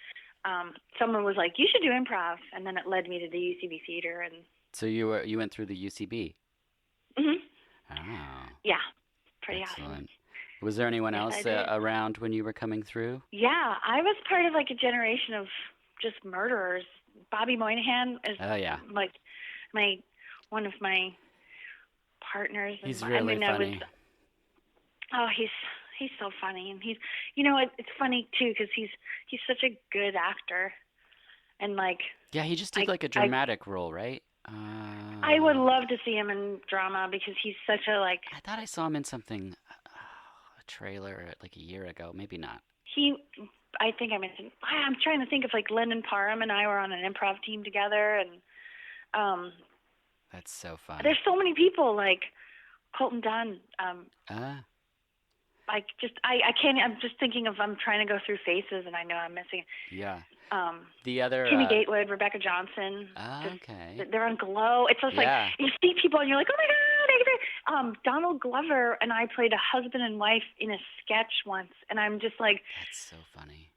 someone was like, you should do improv. And then it led me to the UCB Theater. And So you went through the UCB. hmm Oh, yeah, pretty awesome. excellent. Was there anyone Yes, else I did. around when you were coming through? Yeah, I was part of like a generation of just murderers. Bobby Moynihan is Oh, yeah. like one of my partners. And He's really funny. He's so funny, and it's funny too because he's such a good actor, and like Yeah, he just did like a dramatic role, right? I would love to see him in drama because he's such a like I thought I saw him in something, a trailer like a year ago. Maybe not. I think I mentioned. I'm trying to think of like Lennon Parham and I were on an improv team together, and That's so fun. there's so many people like Colton Dunn. I can't. I'm just thinking of. I'm trying to go through faces, and I know I'm missing. Yeah. The other Timmy Gatewood, Rebecca Johnson. Okay. They're on Glow. It's just like you see people, and you're like, oh my god. Donald Glover and I played a husband and wife in a sketch once, and I'm just like, that's so funny.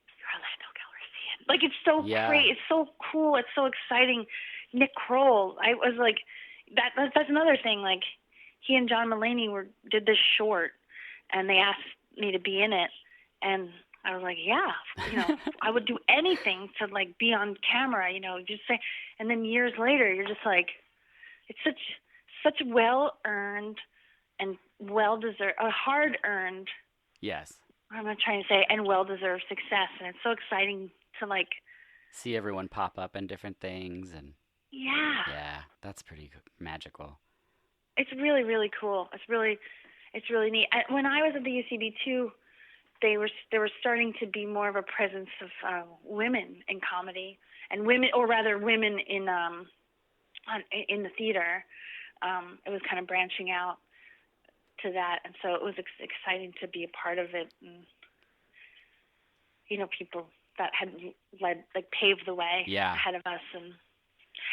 You're Orlando Calrissian. Like it's so great. It's so cool. It's so exciting. Nick Kroll. I was like, that's another thing. Like he and John Mulaney did this short, and they asked me to be in it, and I was like, yeah, I would do anything to like be on camera, just say. And then years later, you're just like, it's such well-earned and well-deserved, hard-earned. Yes. I'm not trying to say, and well-deserved success, and it's so exciting to like see everyone pop up in different things, and yeah, that's pretty magical. It's really, really cool. It's really neat. When I was at the UCB too, there was starting to be more of a presence of women in comedy, and women in the theater. It was kind of branching out to that, and so it was exciting to be a part of it. And people that had paved the way ahead of us, and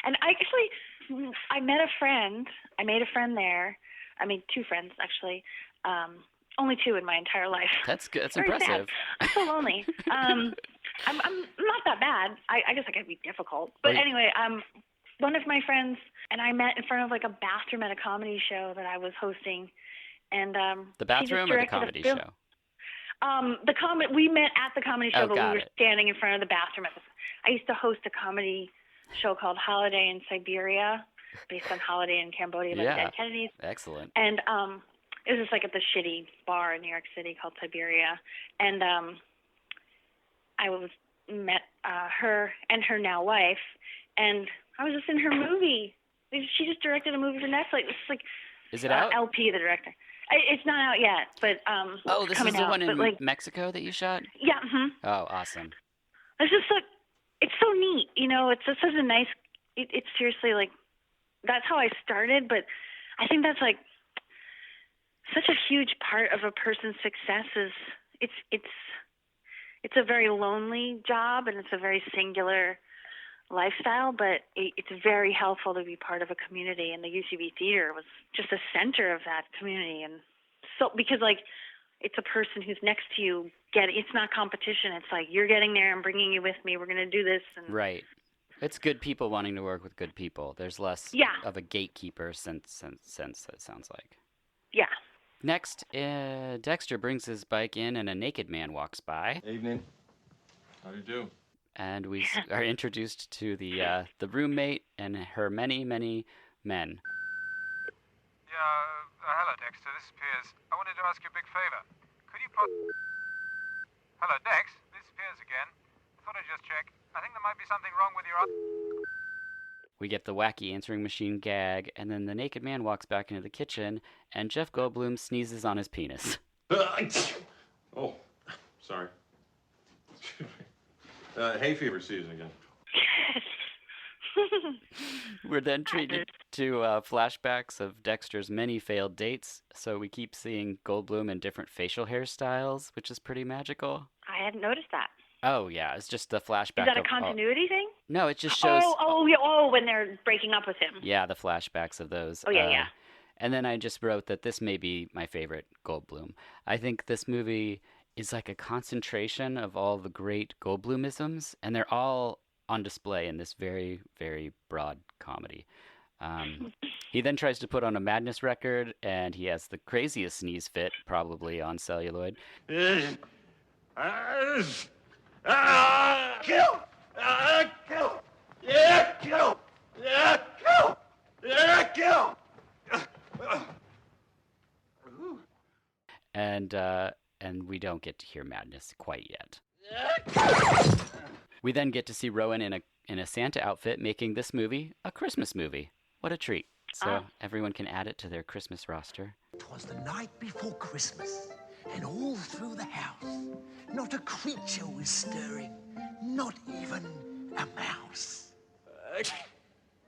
I met a friend. I made a friend there. I made two friends actually. Only two in my entire life. That's good. That's Very impressive. Sad. I'm so lonely. I'm not that bad. I guess I could be difficult. But anyway, one of my friends and I met in front of like a bathroom at a comedy show that I was hosting, and the bathroom or the comedy show? We met at the comedy show, but we were it. standing in front of the bathroom. I used to host a comedy show called Holiday in Siberia, based on Holiday in Cambodia by the Dead Kennedys. Excellent. And it was just like at the shitty bar in New York City called Siberia, and I met her and her now wife, and I was just in her movie. She just directed a movie for Netflix. It's like, is it out? LP, the director. It's not out yet, but this coming is the out, one in Mexico that you shot? Yeah. Mm-hmm. Oh, awesome. It's just it's so neat, It's just such a nice. It's seriously like, that's how I started, but I think that's like such a huge part of a person's success. Is it's a very lonely job, and it's a very singular lifestyle, but it's very helpful to be part of a community, and the UCB Theater was just the center of that community. And so, because like it's a person who's next to you, it's not competition. It's like, you're getting there, I'm bringing you with me, we're going to do this. And right. It's good people wanting to work with good people. There's less of a gatekeeper sense, it sounds like. Yeah. Next, Dexter brings his bike in, and a naked man walks by. Evening. How do you do? And we are introduced to the roommate and her many, many men. Yeah, hello, Dexter. This is Piers. I wanted to ask you a big favor. Could you Hello, Dex. This is Piers again. I thought I'd just check. I think there might be something wrong with your We get the wacky answering machine gag, and then the naked man walks back into the kitchen, and Jeff Goldblum sneezes on his penis. Oh, sorry. Hay fever season again. We're then treated to flashbacks of Dexter's many failed dates, so we keep seeing Goldblum in different facial hairstyles, which is pretty magical. I hadn't noticed that. Oh, yeah, it's just the flashback. Is that a continuity thing? No, it just shows... when they're breaking up with him. Yeah, the flashbacks of those. Oh, yeah. And then I just wrote that this may be my favorite Goldblum. I think this movie is like a concentration of all the great Goldblumisms, and they're all on display in this very, very broad comedy. He then tries to put on a Madness record, and he has the craziest sneeze fit, probably on celluloid. Kill! Kill! Yeah, kill! Yeah, kill! Yeah, kill! And we don't get to hear Madness quite yet. We then get to see Rowan in a Santa outfit making this movie a Christmas movie. What a treat. So everyone can add it to their Christmas roster. 'Twas the night before Christmas, and all through the house, not a creature was stirring, not even a mouse.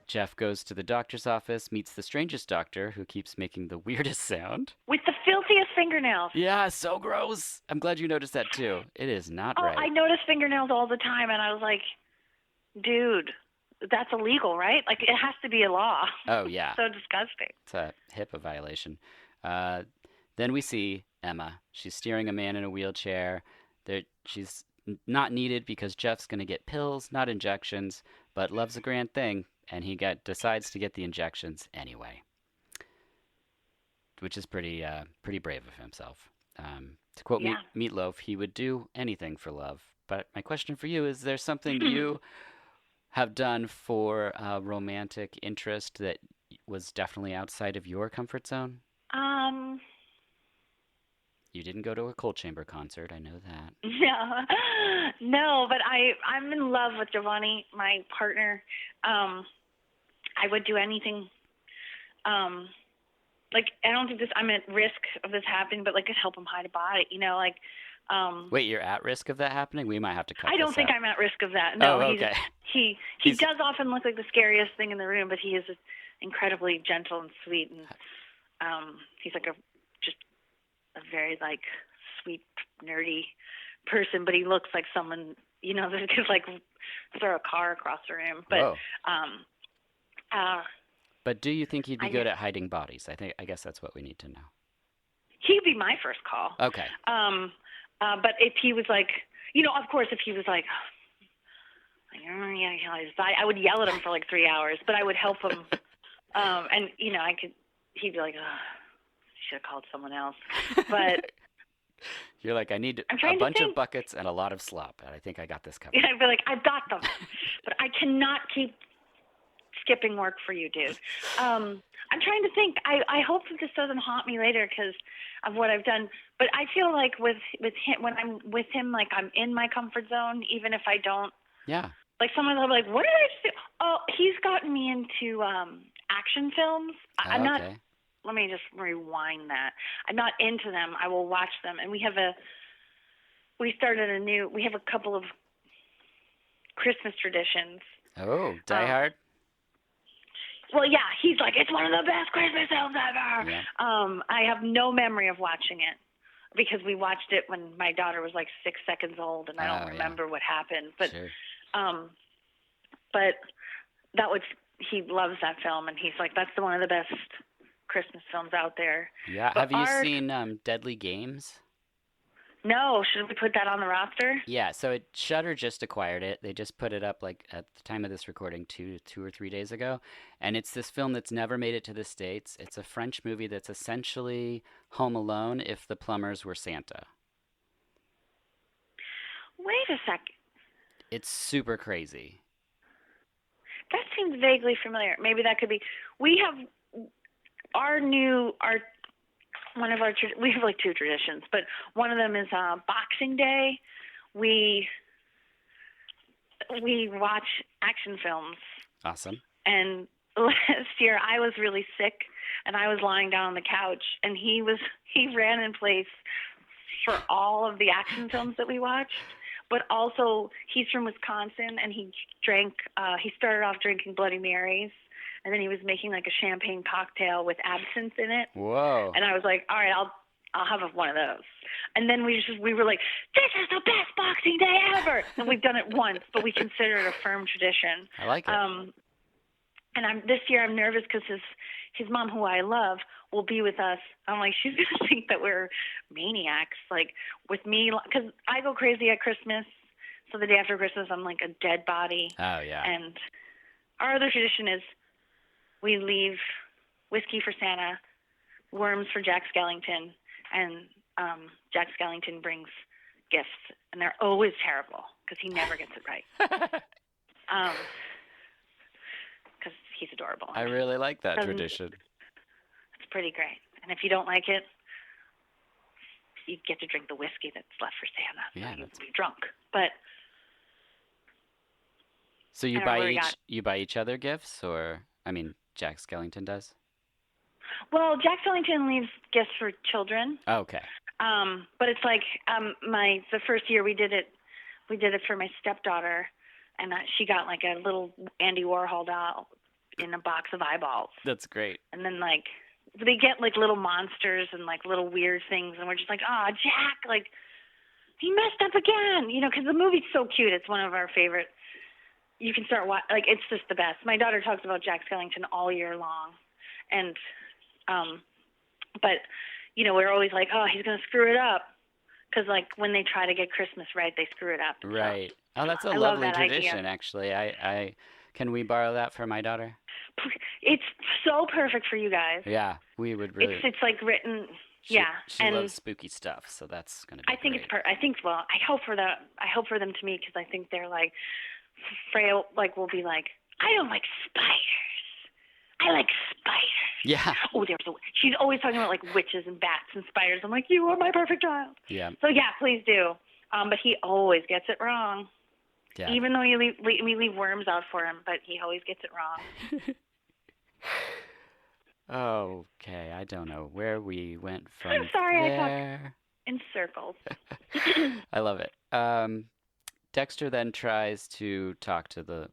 Jeff goes to the doctor's office, meets the strangest doctor who keeps making the weirdest sound. With the filthiest fingernails. Yeah, so gross. I'm glad you noticed that too. It is not right. I notice fingernails all the time, and I was like, dude, that's illegal, right? Like, it has to be a law. Oh, yeah. So disgusting. It's a HIPAA violation. Then we see Emma. She's steering a man in a wheelchair. She's not needed because Jeff's going to get pills, not injections, but love's a grand thing, and he decides to get the injections anyway, which is pretty brave of himself. To quote Meatloaf, he would do anything for love. But my question for you is there something you have done for a romantic interest that was definitely outside of your comfort zone? You didn't go to a Cold Chamber concert, I know that. No, but I'm in love with Giovanni, my partner. I would do anything. Like, I don't think I'm at risk of this happening, but like, I'd help him hide a body, like. Wait, you're at risk of that happening? We might have to cut I don't this think out. I'm at risk of that. No, okay. He does often look like the scariest thing in the room, but he is incredibly gentle and sweet, and he's like a very like sweet, nerdy person, but he looks like someone that could like throw a car across the room. But but do you think he'd be good at hiding bodies? I guess that's what we need to know. He'd be my first call. Okay. But if he was like, of course, if he was like, I would yell at him for like 3 hours, but I would help him. And he'd be like, should have called someone else. But you're like, I need a bunch of buckets and a lot of slop, and I think I got this covered. Yeah, I'd be like, I've got them, but I cannot keep skipping work for you, dude. I'm trying to think. I hope that this doesn't haunt me later because of what I've done. But I feel like with him, when I'm with him, like I'm in my comfort zone, even if I don't. Yeah. Like someone will be like, what did I just do? Oh, he's gotten me into action films. I'm not. Let me just rewind that. I'm not into them. I will watch them, and we have a couple of Christmas traditions. Oh, Die Hard. Well, yeah, he's like, it's one of the best Christmas films ever. Yeah. I have no memory of watching it because we watched it when my daughter was like 6 seconds old, and I don't remember what happened. But, sure. But he loves that film, and he's like, that's one of the best Christmas films out there. Yeah. But have you seen Deadly Games? No. Should we put that on the roster? Yeah. So Shudder just acquired it. They just put it up like at the time of this recording 2 or 3 days ago. And it's this film that's never made it to the States. It's a French movie that's essentially Home Alone if the plumbers were Santa. Wait a second. It's super crazy. That seems vaguely familiar. Maybe that could be. We have we have like 2 traditions, but one of them is Boxing Day. We watch action films. Awesome. And last year I was really sick, and I was lying down on the couch, and he ran in place for all of the action films that we watched. But also, he's from Wisconsin, and he started off drinking Bloody Marys, and then he was making like a champagne cocktail with absinthe in it. Whoa. And I was like, all right, I'll have one of those. And then we were like, this is the best Boxing Day ever. And we've done it once, but we consider it a firm tradition. I like it. And this year I'm nervous because his mom, who I love, will be with us. I'm like, she's gonna think that we're maniacs, like with me, because I go crazy at Christmas. So the day after Christmas, I'm like a dead body. Oh, yeah. And our other tradition is we leave whiskey for Santa, worms for Jack Skellington, and Jack Skellington brings gifts, and they're always terrible because he never gets it right. Because he's adorable. I really like that tradition. It's pretty great. And if you don't like it, you get to drink the whiskey that's left for Santa. Yeah, so you can be drunk. But so you buy each other gifts, or Jack Skellington does? Well, Jack Skellington leaves gifts for children. Oh, okay. But it's like the first year we did it for my stepdaughter, and she got like a little Andy Warhol doll in a box of eyeballs. That's great. And then like they get like little monsters and like little weird things, and we're just like, oh, Jack, like he messed up again, because the movie's so cute. It's one of our favorite. You can start like it's just the best. My daughter talks about Jack Skellington all year long, and but we're always like, oh, he's gonna screw it up, because like when they try to get Christmas right, they screw it up. Right. So, oh, that's a lovely tradition, actually. I can we borrow that for my daughter? It's so perfect for you guys. Yeah, we would really. It's like written. She loves spooky stuff, so that's gonna be. I think great. I hope for them to meet, because I think they're like, Freya will be like, I don't like spiders. I like spiders. Yeah. Oh, she's always talking about like witches and bats and spiders. I'm like, you are my perfect child. Yeah. So yeah, please do. But he always gets it wrong. Yeah. Even though we leave worms out for him, but he always gets it wrong. Okay, I don't know where we went from. I'm sorry, there. I talked in circles. I love it. Dexter then tries to talk to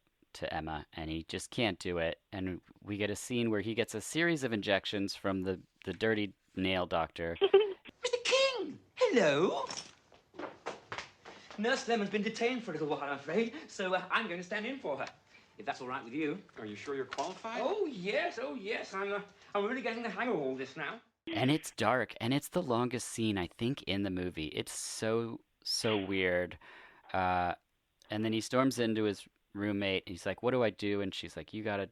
Emma, and he just can't do it. And we get a scene where he gets a series of injections from the dirty nail doctor. Mr. King! Hello! Nurse Lemon's been detained for a little while, I'm afraid, so I'm going to stand in for her, if that's all right with you. Are you sure you're qualified? Oh, yes. I'm really getting the hang of all this now. And it's dark, and it's the longest scene, I think, in the movie. It's so weird. And then he storms into his roommate, and he's like, what do I do? And she's like, you gotta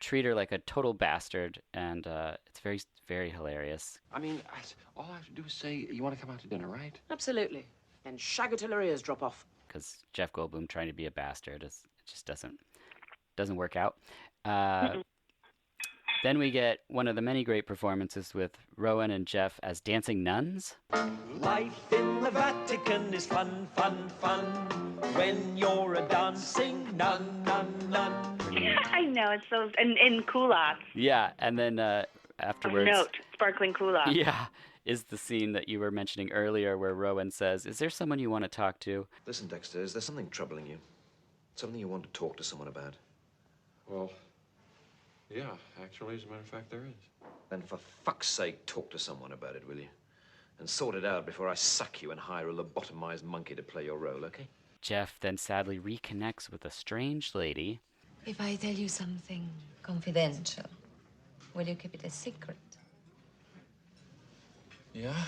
treat her like a total bastard. And it's very, very hilarious. All I have to do is say, you want to come out to dinner, right? Absolutely. And shag her till her ears drop off. Because Jeff Goldblum trying to be a bastard, it just doesn't work out. Then we get one of the many great performances with Rowan and Jeff as dancing nuns. Life in the Vatican is fun, fun, fun. When you're a dancing nun, nun, nun. I know, it's so in culottes. Yeah, and then afterwards. Note, sparkling culottes. Yeah, is the scene that you were mentioning earlier where Rowan says, is there someone you want to talk to? Listen, Dexter, is there something troubling you? Something you want to talk to someone about? Well, yeah, actually, as a matter of fact, there is. Then for fuck's sake, talk to someone about it, will you? And sort it out before I sack you and hire a lobotomized monkey to play your role, okay? Jeff then sadly reconnects with a strange lady. If I tell you something confidential, will you keep it a secret? Yeah,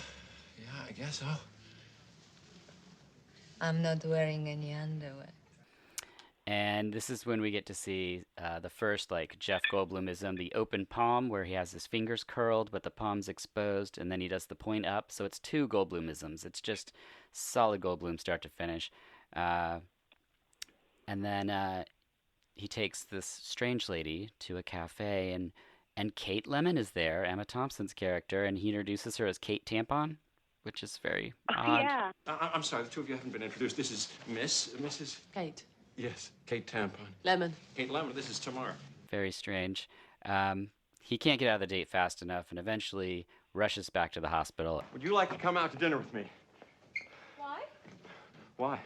I guess so. I'm not wearing any underwear. And this is when we get to see the first, Jeff Goldblumism, the open palm, where he has his fingers curled, but the palm's exposed, and then he does the point up. So it's two Goldblumisms. It's just solid Goldblum start to finish. And then he takes this strange lady to a cafe, and Kate Lemon is there, Emma Thompson's character, and he introduces her as Kate Tampon, which is very odd. Yeah. I'm sorry, the two of you haven't been introduced. This is Mrs. Kate. Yes, Kate Tampon. Lemon. Kate Lemon, this is Tamar. Very strange. He can't get out of the date fast enough and eventually rushes back to the hospital. Would you like to come out to dinner with me? Why? Why?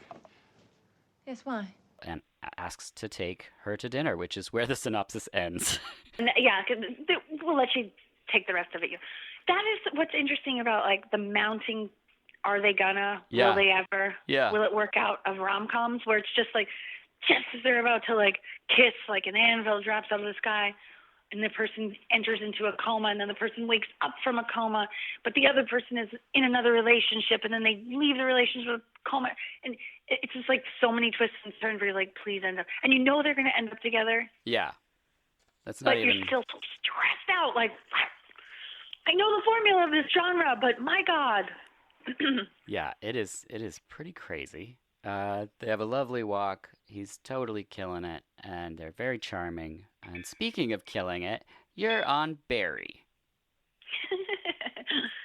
Yes, why? And asks to take her to dinner, which is where the synopsis ends. Yeah, we'll let you take the rest of it. That is what's interesting about, the mounting, are they gonna, Yeah. will they ever, Yeah. will it work out of rom-coms, where it's just just as they're about to like kiss, like an anvil drops out of the sky, and the person enters into a coma, and then the person wakes up from a coma, but the other person is in another relationship, and then they leave the relationship with coma, and it's just like so many twists and turns where you're like, please end up, and you know they're going to end up together. Yeah. That's not but even... you're still so stressed out. Like, I know the formula of this genre, but my God. Yeah, it is pretty crazy. They have a lovely walk. He's totally killing it, and they're very charming. And speaking of killing it, you're on Barry.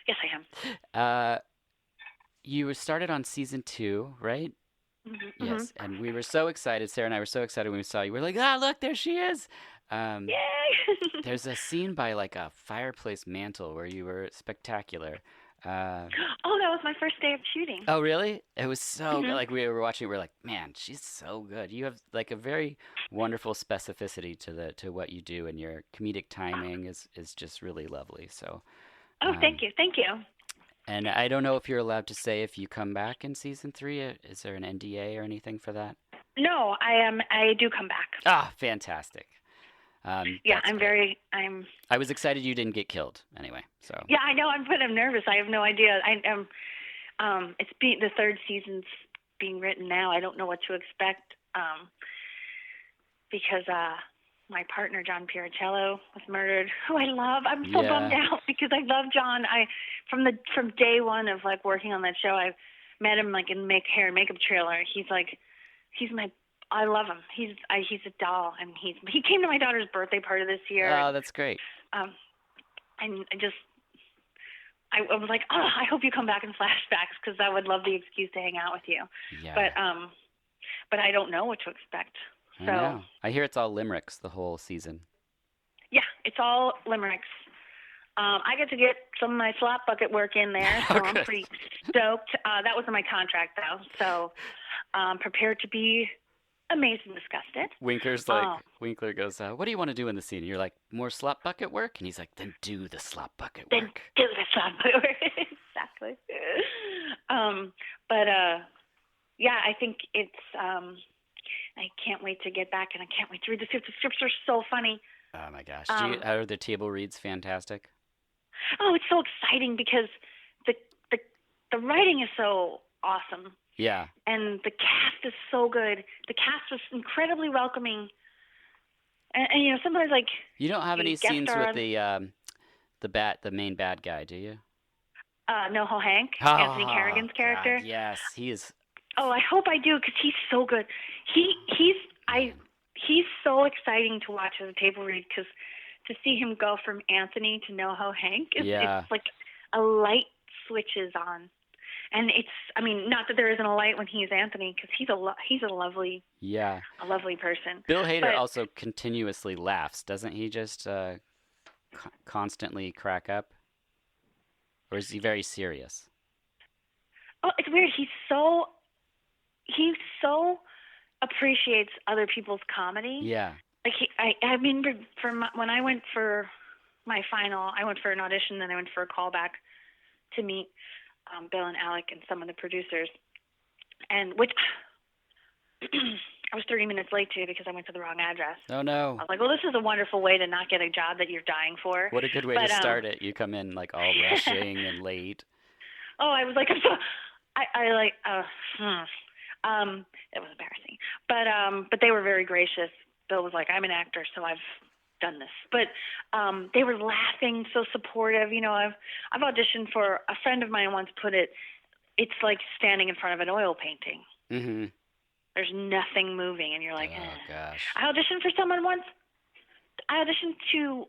Yes, I am. You started on season 2, right? Mm-hmm. Yes, and we were so excited. Sarah and I were so excited when we saw you. We're like, look, there she is. Yay! There's a scene by like a fireplace mantle where you were spectacular. Oh, that was my first day of shooting. Oh, really? It was so good. Like we were watching, we were like, man, she's so good. You have like a very wonderful specificity to what you do, and your comedic timing is just really lovely. So. Oh, thank you. And I don't know if you're allowed to say if you come back in season 3. Is there an NDA or anything for that? No, I do come back. Ah, fantastic. Yeah, I was excited you didn't get killed anyway. So. Yeah, I know. I'm nervous. I have no idea. The third season's being written now. I don't know what to expect. Because my partner John Piericello was murdered, who I love. I'm so bummed out because I love John. From day one of like working on that show, I met him like in hair and makeup trailer. I love him. He's a doll, and he came to my daughter's birthday party this year. Oh, that's great. And I was like, oh, I hope you come back in flashbacks because I would love the excuse to hang out with you. Yeah. But I don't know what to expect. So I hear it's all limericks the whole season. Yeah, it's all limericks. I get to get some of my slop bucket work in there, so I'm pretty stoked. That was in my contract, though, so prepared to be amazed and disgusted. Winkler goes, what do you want to do in the scene? And you're like, more slop bucket work? And he's like, then do the slop bucket work. Then do the slop bucket work. Exactly. Yeah, I think it's, I can't wait to get back, and I can't wait to read the scripts. The scripts are so funny. Oh, my gosh. Are the table reads fantastic? Oh, it's so exciting because the writing is so awesome. Yeah. And the cast is so good. The cast was incredibly welcoming. And you know, sometimes like you don't have any scenes with the main bad guy, do you? NoHo Hank, Anthony Carrigan's character. God, yes, he is. Oh, I hope I do because he's so good. He's so exciting to watch as a table read because to see him go from Anthony to NoHo Hank it's like a light switches on. And not that there isn't a light when he's Anthony, because he's a lovely person. Bill Hader also continuously laughs, doesn't he? Just constantly crack up, or is he very serious? Oh, it's weird. He so appreciates other people's comedy. Yeah. Like when I went for my final, I went for an audition, then I went for a callback to meet Bill and Alec and some of the producers, and which I was 30 minutes late to because I went to the wrong address. Oh no! I was like, well, this is a wonderful way to not get a job that you're dying for. What a good way to start it! You come in like all rushing and late. Oh, I was like, it was embarrassing, but they were very gracious. Bill was like, I'm an actor, so I've done this, but they were laughing, so supportive. You know, I've auditioned for a friend of mine once put it. It's like standing in front of an oil painting. Mm-hmm. There's nothing moving, and you're like, oh gosh. I auditioned for someone once. I auditioned to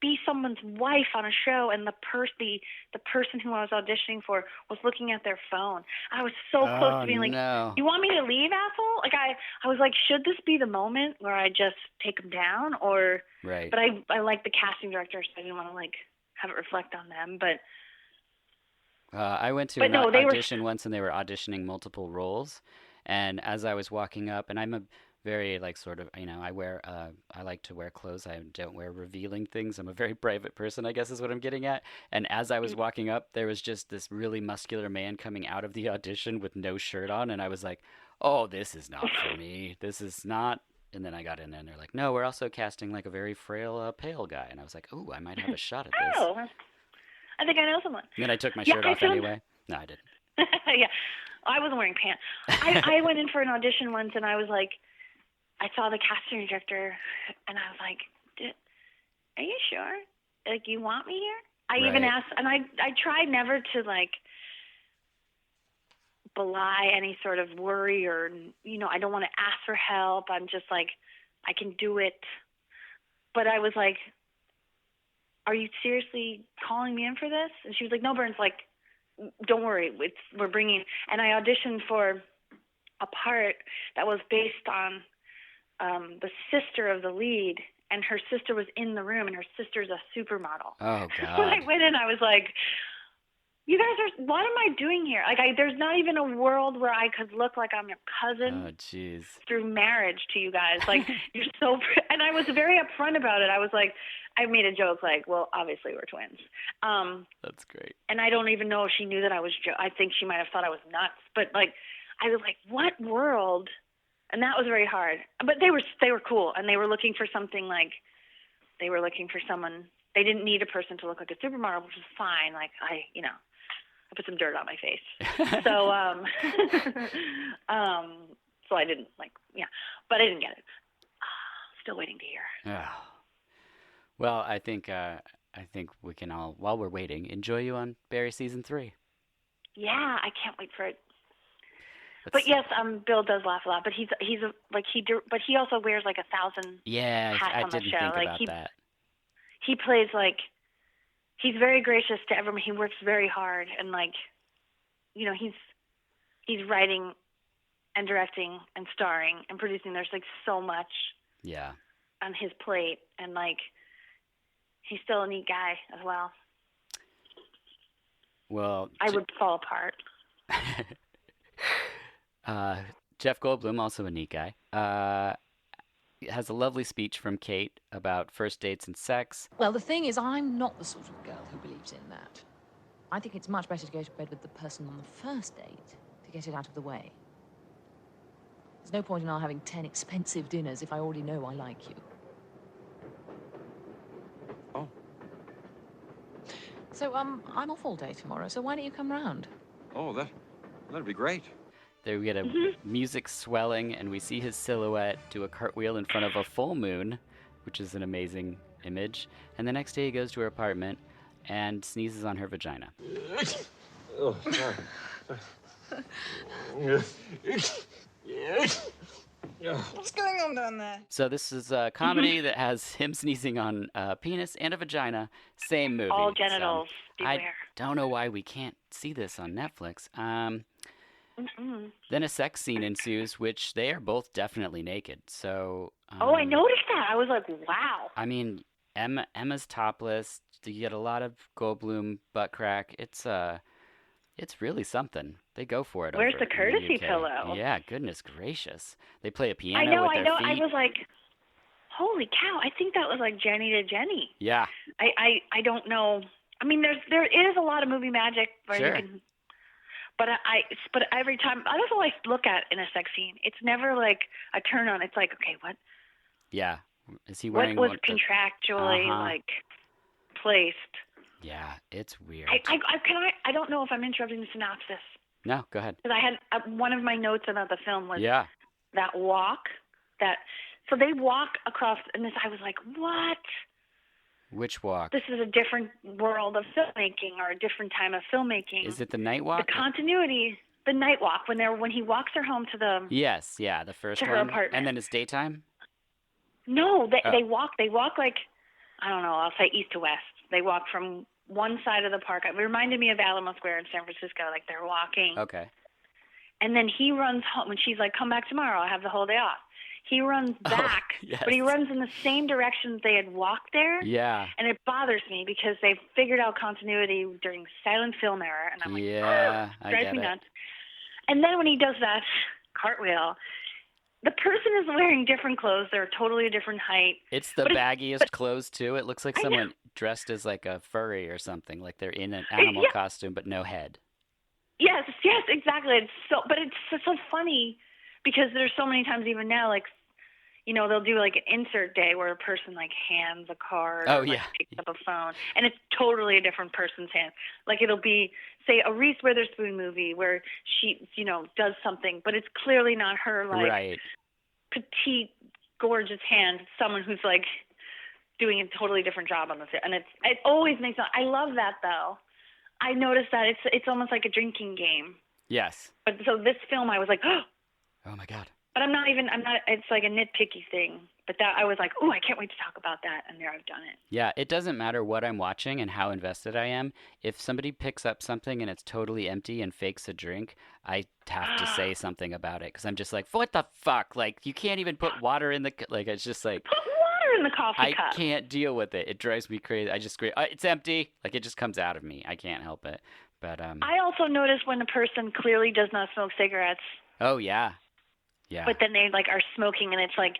be someone's wife on a show, and the person who I was auditioning for was looking at their phone. I was so close to being like, you want me to leave, asshole? Like I was like, should this be the moment where I just take them down, or? Right. But I like the casting director, so I didn't want to like have it reflect on them. But I went to an audition once, and they were auditioning multiple roles, and as I was walking up, and I'm a very like sort of, you know, I like to wear clothes. I don't wear revealing things. I'm a very private person, I guess is what I'm getting at. And as I was walking up, there was just this really muscular man coming out of the audition with no shirt on, and I was like, oh, this is not for me. This is not. And then I got in there and they're like, no, we're also casting like a very frail, pale guy. And I was like, oh, I might have a shot at this. Oh, I think I know someone. And then I took my shirt off anyway. No, I didn't. Yeah, I wasn't wearing pants. I went in for an audition once, and I was like, I saw the casting director, and I was like, are you sure? Like, you want me here? I even asked, and I tried never to, like, belie any sort of worry or, I don't want to ask for help. I'm just like, I can do it. But I was like, are you seriously calling me in for this? And she was like, no, Burns, like, don't worry, we're bringing. And I auditioned for a part that was based on the sister of the lead, and her sister was in the room, and her sister's a supermodel. Oh, God. When I went in, I was like, you guys are, what am I doing here? Like, there's not even a world where I could look like I'm your cousin. Oh, jeez. Through marriage to you guys. Like, you're so, and I was very upfront about it. I was like, I made a joke like, well, obviously we're twins. That's great. And I don't even know if she knew that I was, I think she might have thought I was nuts. But, like, I was like, what world? And that was very hard. But they were cool, and they were looking for something like, they were looking for someone, they didn't need a person to look like a supermodel, which was fine. Like, I put some dirt on my face. So, so I didn't, like, but I didn't get it. Still waiting to hear. Oh. Well, I think we can all, while we're waiting, enjoy you on Barry season 3. Yeah, I can't wait for it. But yes, Bill does laugh a lot. But but he also wears like 1,000 hats on the show. Think like about that. He plays like, he's very gracious to everyone. He works very hard, and like, he's writing and directing and starring and producing. There's like so much on his plate, and like, he's still a neat guy as well. Well, I would fall apart. Jeff Goldblum, also a neat guy, has a lovely speech from Kate about first dates and sex. Well, the thing is, I'm not the sort of girl who believes in that. I think it's much better to go to bed with the person on the first date to get it out of the way. There's no point in our having 10 expensive dinners if I already know I like you. Oh. So, I'm off all day tomorrow, so why don't you come round? Oh, that'd be great. There we get a music swelling, and we see his silhouette do a cartwheel in front of a full moon, which is an amazing image. And the next day he goes to her apartment and sneezes on her vagina. Oh, sorry. What's going on down there? So this is a comedy that has him sneezing on a penis and a vagina. Same movie. All genitals. So beware. I don't know why we can't see this on Netflix. Then a sex scene ensues, which they are both definitely naked. So. I noticed that. I was like, wow. I mean, Emma's topless. You get a lot of Goldblum butt crack. It's really something. They go for it. Where's over the courtesy in the UK. pillow? Yeah, goodness gracious. They play a piano I with know. their feet. I was like, holy cow! I think that was like Jenny to Jenny. Yeah. I don't know. I mean, there is a lot of movie magic where Sure. you can. But but every time, that's all I look at in a sex scene. It's never like a turn on. It's like, okay, what? Yeah. Is he wearing What was contractually like placed? Yeah, it's weird. I don't know if I'm interrupting the synopsis. No, go ahead. Because I had one of my notes about the film was that walk. So they walk across, and I was like, what? Which walk? This is a different world of filmmaking, or a different time of filmmaking. Is it the night walk? The continuity, the night walk, when he walks her home to the Yes, yeah, the first to one. her apartment. And then it's daytime? No, they walk like, I don't know, I'll say east to west. They walk from one side of the park. It reminded me of Alamo Square in San Francisco, like they're walking. Okay. And then he runs home, and she's like, come back tomorrow, I'll have the whole day off. He runs back, but he runs in the same direction they had walked there. Yeah. And it bothers me because they've figured out continuity during silent film era, and I'm like, drives me nuts. And then when he does that cartwheel, the person is wearing different clothes. They're totally a different height. It's the baggiest clothes, too. It looks like someone dressed as like a furry or something, like they're in an animal costume but no head. Yes, exactly. But it's so funny because there's so many times even now, like, you know, they'll do like an insert day where a person like hands a card or like picks up a phone, and it's totally a different person's hand. Like it'll be, say, a Reese Witherspoon movie where she, you know, does something, but it's clearly not her like petite, gorgeous hand. It's someone who's like doing a totally different job on the set, and it always makes me. I love that though. I noticed that it's almost like a drinking game. Yes. But so this film, I was like, oh my God. But I'm not, it's like a nitpicky thing. But that I was like, I can't wait to talk about that. And there I've done it. Yeah, it doesn't matter what I'm watching and how invested I am. If somebody picks up something and it's totally empty and fakes a drink, I have to say something about it. Because I'm just like, what the fuck? Like, you can't even put water in the, like, it's just like. Put water in the coffee cup. I can't deal with it. It drives me crazy. I just scream, it's empty. Like, it just comes out of me. I can't help it. But I also noticed when a person clearly does not smoke cigarettes. Oh, yeah. Yeah. But then they like are smoking, and it's like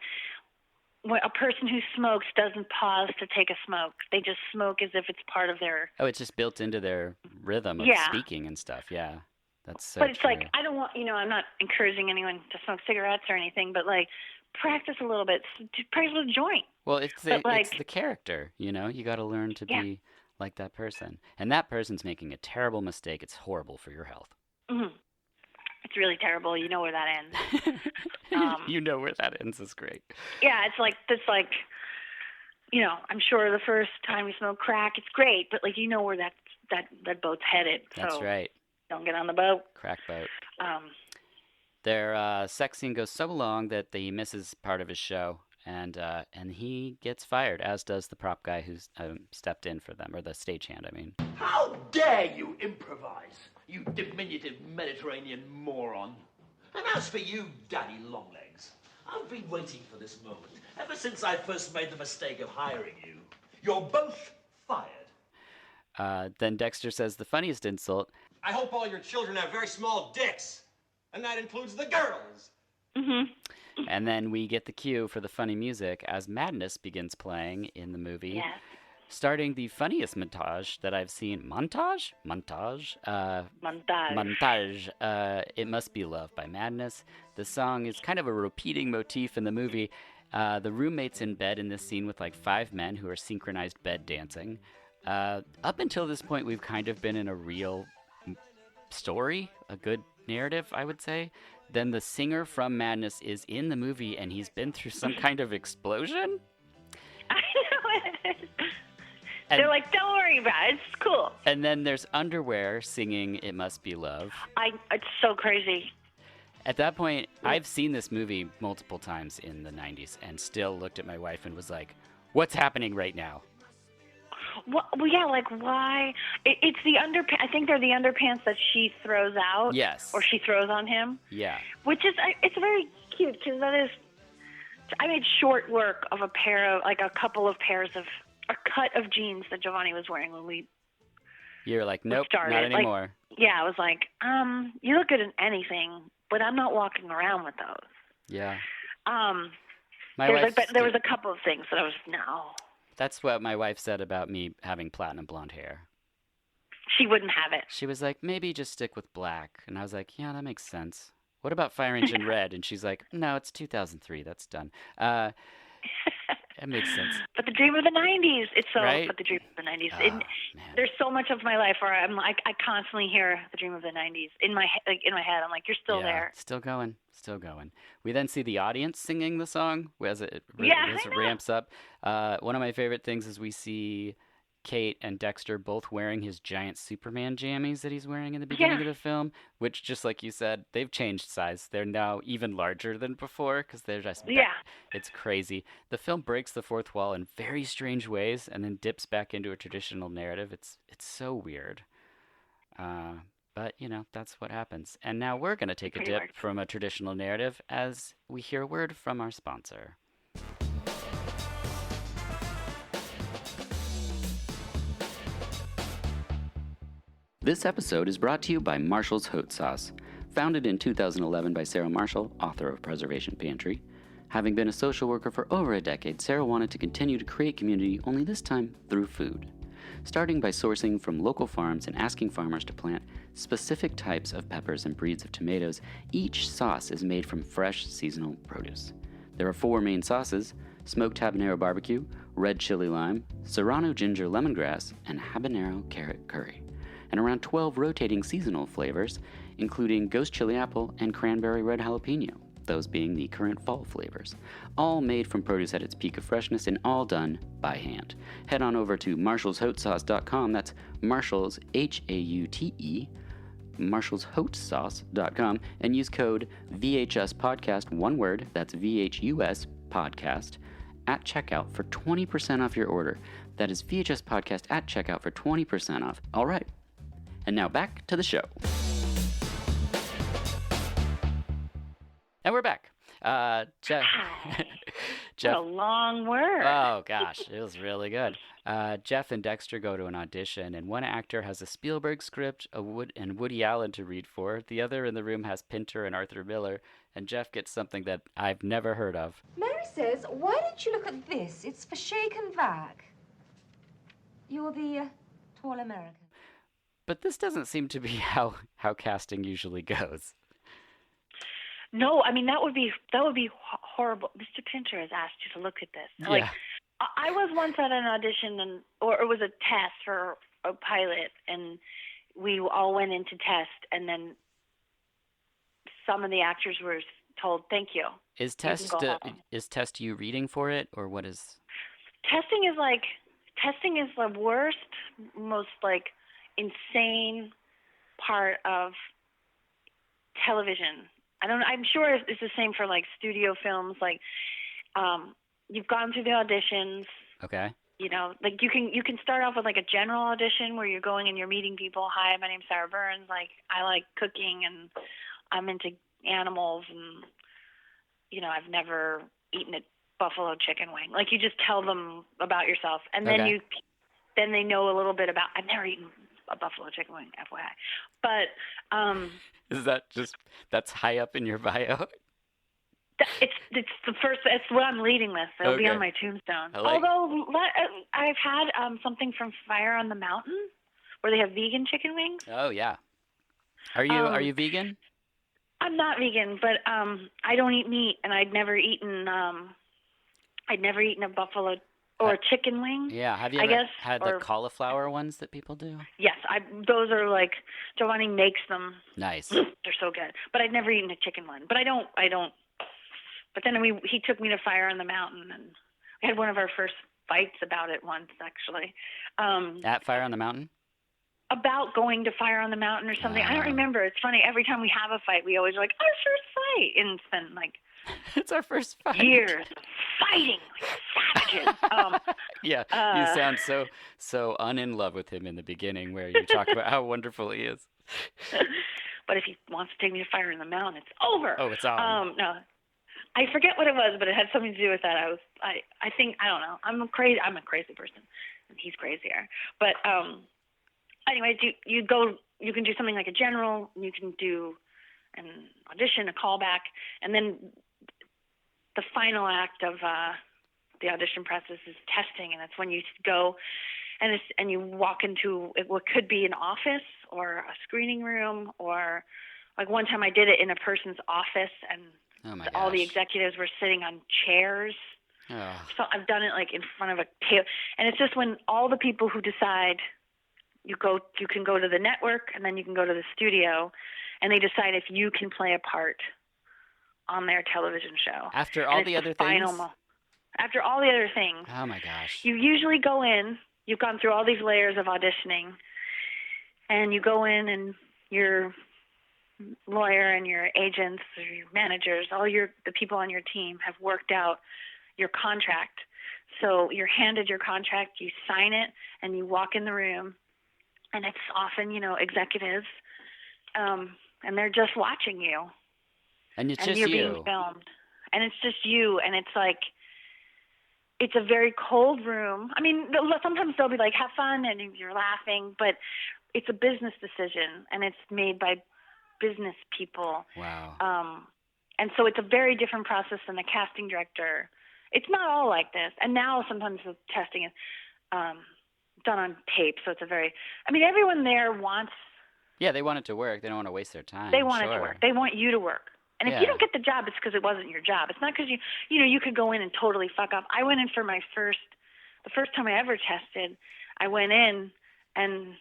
when a person who smokes doesn't pause to take a smoke. They just smoke as if it's part of their. Oh, it's just built into their rhythm of speaking and stuff. Yeah, that's so. But it's true. like I don't want, you know, I'm not encouraging anyone to smoke cigarettes or anything, but like practice a little bit. Practice with a joint. Well, it's the character. You know, you got to learn to be like that person, and that person's making a terrible mistake. It's horrible for your health. Mm-hmm. It's really terrible. You know where that ends. You know where that ends is great. Yeah, it's like this, like, you know, I'm sure the first time you smoke crack, it's great, but like you know where that boat's headed. That's so right. Don't get on the boat. Crack boat. Their sex scene goes so long that he misses part of his show, and he gets fired, as does the prop guy who's stepped in for them, or the stagehand, I mean. How dare you improvise, you diminutive Mediterranean moron? And as for you, Daddy Longlegs, I've been waiting for this moment ever since I first made the mistake of hiring you. You're both fired. Then Dexter says the funniest insult. I hope all your children have very small dicks, and that includes the girls. Mm-hmm. And then we get the cue for the funny music as Madness begins playing in the movie. Yes. Starting the funniest montage that I've seen. Montage? It Must Be Love by Madness. The song is kind of a repeating motif in the movie. The roommate's in bed in this scene with like 5 men who are synchronized bed dancing. Up until this point, we've kind of been in a real story, a good narrative, I would say. Then the singer from Madness is in the movie, and he's been through some kind of explosion. I know it is. They're like, don't worry about it. It's cool. And then there's Underwear singing It Must Be Love. It's so crazy. At that point, I've seen this movie multiple times in the 90s and still looked at my wife and was like, what's happening right now? Well, yeah, like why? It's the underpants. I think they're the underpants that she throws out. Yes. Or she throws on him. Yeah. Which is, it's very cute because that is, I made short work of a couple of pairs of, a cut of jeans that Giovanni was wearing when we You're like, nope, started. not anymore. Like, yeah, I was like, you look good in anything, but I'm not walking around with those. Yeah. There was a couple of things that I was, no. That's what my wife said about me having platinum blonde hair. She wouldn't have it. She was like, maybe just stick with black. And I was like, yeah, that makes sense. What about Fire Engine Red? And she's like, no, it's 2003. That's done. That makes sense. But the dream of the 90s. It's so, right? But the dream of the 90s. There's so much of my life where I'm like, I constantly hear the dream of the 90s in my head. I'm like, you're still there. Still going. We then see the audience singing the song as it ramps up. One of my favorite things is we see Kate and Dexter both wearing his giant Superman jammies that he's wearing in the beginning of the film, which, just like you said, they've changed size. They're now even larger than before because they're just it's crazy. The film breaks the fourth wall in very strange ways and then dips back into a traditional narrative. It's so weird. But, you know, that's what happens. And now we're going to take a dip from a traditional narrative as we hear a word from our sponsor. This episode is brought to you by Marshall's Hot Sauce. Founded in 2011 by Sarah Marshall, author of Preservation Pantry. Having been a social worker for over a decade, Sarah wanted to continue to create community, only this time through food. starting by sourcing from local farms and asking farmers to plant specific types of peppers and breeds of tomatoes. Each sauce is made from fresh seasonal produce. There are 4 main sauces: smoked habanero barbecue, red chili lime, serrano ginger lemongrass, and habanero carrot curry, and around 12 rotating seasonal flavors, including ghost chili apple and cranberry red jalapeno, those being the current fall flavors, all made from produce at its peak of freshness and all done by hand. Head on over to marshallshotsauce.com, that's Marshall's, H-A-U-T-E, marshallshotsauce.com, and use code VHS Podcast, one word, that's VHUS Podcast, at checkout for 20% off your order. That is VHS Podcast at checkout for 20% off. All right. And now back to the show. And we're back. Jeff. What a long word. Oh, gosh. It was really good. Jeff and Dexter go to an audition, and one actor has a Spielberg script and Woody Allen to read for. The other in the room has Pinter and Arthur Miller, and Jeff gets something that I've never heard of. Mary says, why don't you look at this? It's for Shake and Vag. You're the tall American. But this doesn't seem to be how casting usually goes. No, I mean, that would be horrible. Mr. Pinter has asked you to look at this. Yeah. Like, I was once at an audition, or it was a test for a pilot, and we all went into test, and then some of the actors were told, "Thank you." Is test you reading for it, or what is? Testing is the worst, most like insane part of television. I'm sure it's the same for like studio films. Like, you've gone through the auditions. Okay. You know, like you can start off with like a general audition where you're going and you're meeting people. Hi, my name's Sarah Burns. Like, I like cooking and I'm into animals, and you know, I've never eaten a buffalo chicken wing. Like, you just tell them about yourself, and then then they know a little bit about. I've never eaten a buffalo chicken wing, FYI. But is that that's high up in your bio? It's the first. It's what I'm leading with. It'll be on my tombstone. Although I've had something from Fire on the Mountain, where they have vegan chicken wings. Oh yeah. Are you vegan? I'm not vegan, but I don't eat meat, and I'd never eaten a buffalo or a chicken wing. Yeah. Have you ever had the cauliflower ones that people do? Yes, those are like Giovanni makes them. Nice. They're so good. But I'd never eaten a chicken one. But I don't. But then he took me to Fire on the Mountain, and we had one of our first fights about it once, actually. At Fire on the Mountain? About going to Fire on the Mountain or something. I don't remember. It's funny. Every time we have a fight, we always are like, our first fight. And it's been like it's our first fight. Years of fighting like savages. Yeah, you sound so in love with him in the beginning, where you talk about how wonderful he is. But if he wants to take me to Fire on the Mountain, it's over. Oh, it's on. No. I forget what it was, but it had something to do with that. I think, I don't know. I'm a crazy person, and he's crazier. But anyways, you can do something like a general, you can do an audition, a callback, and then the final act of the audition process is testing, and that's when you go and you walk into what could be an office or a screening room, or like one time I did it in a person's office, and all the executives were sitting on chairs. Oh. So I've done it like in front of a table, and it's just when all the people who decide you can go to the network, and then you can go to the studio, and they decide if you can play a part on their television show. After all the other things? After all the other things. Oh my gosh. You usually go in, you've gone through all these layers of auditioning, and you go in and your lawyer and your agents or your managers, the people on your team have worked out your contract. So you're handed your contract, you sign it, and you walk in the room, and it's often, executives, and they're just watching you. And it's just you're being filmed. And it's just you, and it's like, it's a very cold room. I mean, sometimes they'll be like, have fun, and you're laughing, but it's a business decision, and it's made by business people. Wow. And so it's a very different process than a casting director. It's not all like this. And now sometimes the testing is done on tape, so it's a very. I mean, everyone there wants. Yeah, they want it to work. They don't want to waste their time. They want it to work. They want you to work. And if you Yeah. don't get the job, it's because it wasn't your job. It's not because you could go in and totally fuck up. I went in for the first time I ever tested. I went in and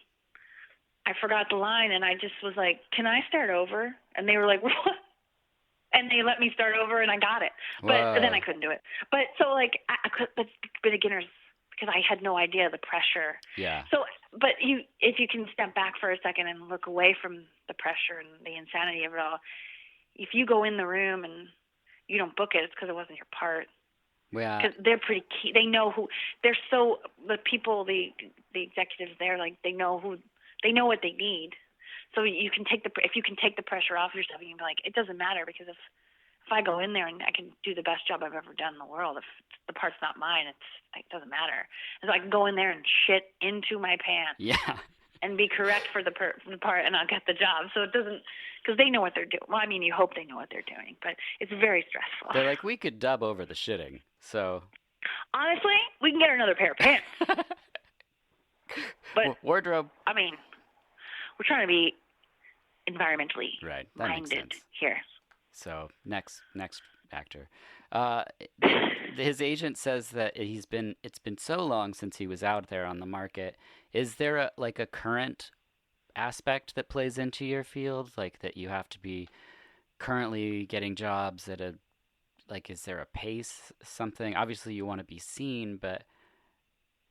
I forgot the line, and I just was like, "Can I start over?" And they were like, "What?" And they let me start over, and I got it. But then I couldn't do it. But so like, I could, but beginners, because I had no idea the pressure. Yeah. So, but if you can step back for a second and look away from the pressure and the insanity of it all, if you go in the room and you don't book it, it's because it wasn't your part. Yeah. Because they're pretty key. They know who. They're so the people, the executives there, like they know what they need. So you can if you can take the pressure off yourself, you can be like, it doesn't matter, because if I go in there and I can do the best job I've ever done in the world, if the part's not mine, it doesn't matter. And so I can go in there and shit into my pants. Yeah. And be correct for the part, and I'll get the job. So it doesn't, because they know what they're doing. Well, I mean, you hope they know what they're doing, but it's very stressful. They're like, we could dub over the shitting, so. Honestly, we can get another pair of pants. But wardrobe. I mean, we're trying to be environmentally right. That minded makes sense. here. So next actor. His agent says that it's been so long since he was out there on the market. Is there a current aspect that plays into your field, like that you have to be currently getting jobs at is there a pace, something? Obviously you want to be seen, but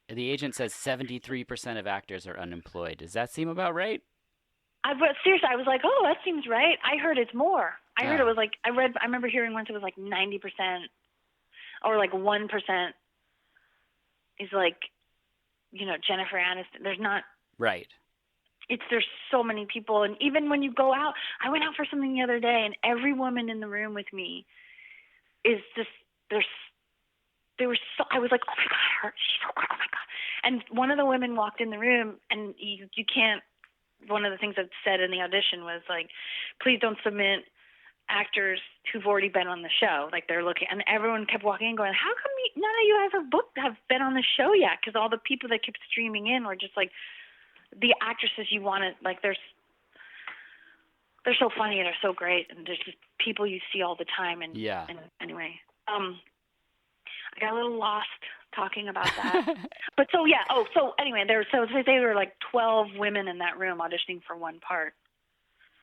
the agent says 73% of actors are unemployed. Does that seem about right? Seriously, I was like, oh, that seems right. I heard it's more. I heard it was like, I remember hearing once it was like 90% or like 1% is like, Jennifer Aniston. There's not. Right. There's so many people. And even when you go out, I went out for something the other day, and every woman in the room with me is just, they were so, I was like, oh my God, she's so good, oh my God. And one of the women walked in the room, and you can't, one of the things that said in the audition was like, please don't submit actors who've already been on the show. Like they're looking, and everyone kept walking in going, how come none of you guys have been on the show yet? Because all the people that kept streaming in were just like the actresses you wanted. Like they're so funny and they're so great, and there's just people you see all the time. And yeah. And anyway, I got a little lost talking about that. But so yeah. Oh, so anyway, there were like 12 women in that room auditioning for one part.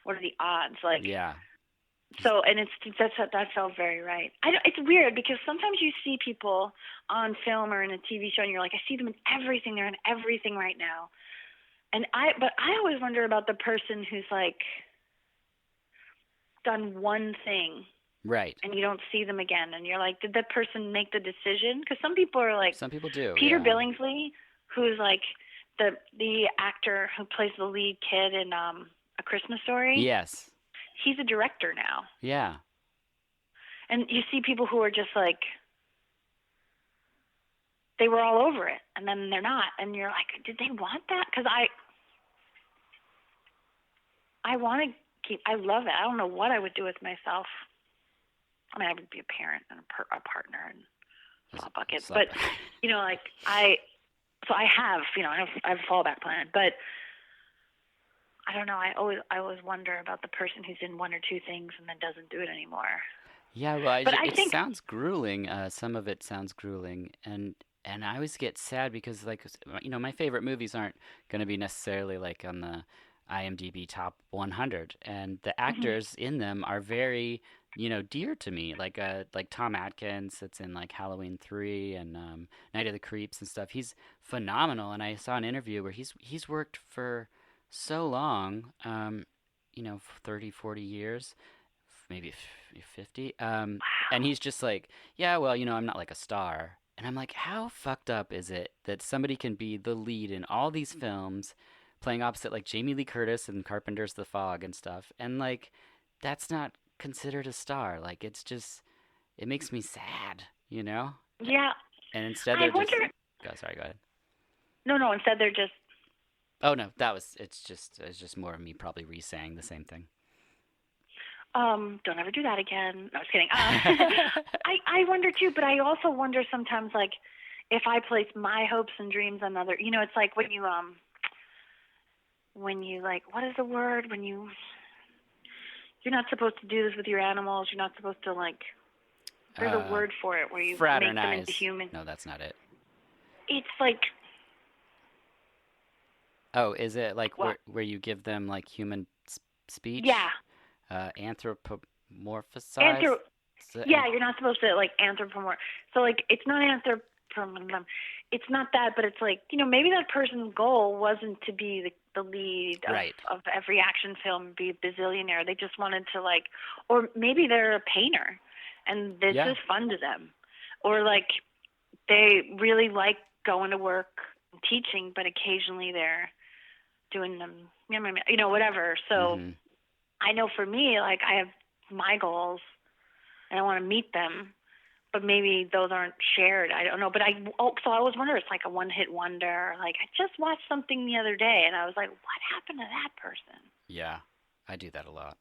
What are the odds? Like yeah. So, and that felt very right. It's weird because sometimes you see people on film or in a TV show, and you're like, I see them in everything. They're in everything right now. But I always wonder about the person who's like done one thing. Right. And you don't see them again, and you're like, did that person make the decision? Because some people are like, some people do. Peter yeah. Billingsley, who's like the actor who plays the lead kid in A Christmas Story. Yes. He's a director now. Yeah. And you see people who are just like, they were all over it, and then they're not. And you're like, did they want that? Because I want to keep, I love it. I don't know what I would do with myself. I mean, I would be a parent and a partner and slot bucket. But, like I have a fallback plan. But I don't know. I always wonder about the person who's in one or two things and then doesn't do it anymore. Yeah, well, I think it sounds grueling. Some of it sounds grueling, and I always get sad because, like, my favorite movies aren't going to be necessarily like on the IMDb top 100, and the actors in them are very, dear to me. Like Tom Atkins, that's in like Halloween 3 and Night of the Creeps and stuff. He's phenomenal, and I saw an interview where he's worked for so long, 30, 40 years, maybe 50. Wow. And he's just like, yeah, well, I'm not like a star. And I'm like, how fucked up is it that somebody can be the lead in all these films, playing opposite like Jamie Lee Curtis and Carpenter's The Fog and stuff, and like that's not considered a star? Like it makes me sad, Yeah. And instead they're sorry, go ahead. No, instead they're just. Oh no, it's just more of me probably re-saying the same thing. Don't ever do that again. No, just kidding. I wonder too, but I also wonder sometimes, like, if I place my hopes and dreams on other, it's like when you like, what is the word when you're not supposed to do this with your animals. You're not supposed to like. There's a word for it where you make them into human. No, that's not it. It's like. Oh, is it like where you give them like human speech? Yeah. Anthropomorphize. Yeah, you're not supposed to like anthropomorph. So like, it's not It's not that, but it's like, maybe that person's goal wasn't to be the lead of every action film, be a bazillionaire. They just wanted to like, or maybe they're a painter and this is fun to them. Or like they really like going to work and teaching, but occasionally they're doing them, whatever. So I know for me, like I have my goals and I want to meet them. But maybe those aren't shared. I don't know. But so I always wonder, it's like a one-hit wonder. Like, I just watched something the other day, and I was like, what happened to that person? Yeah, I do that a lot.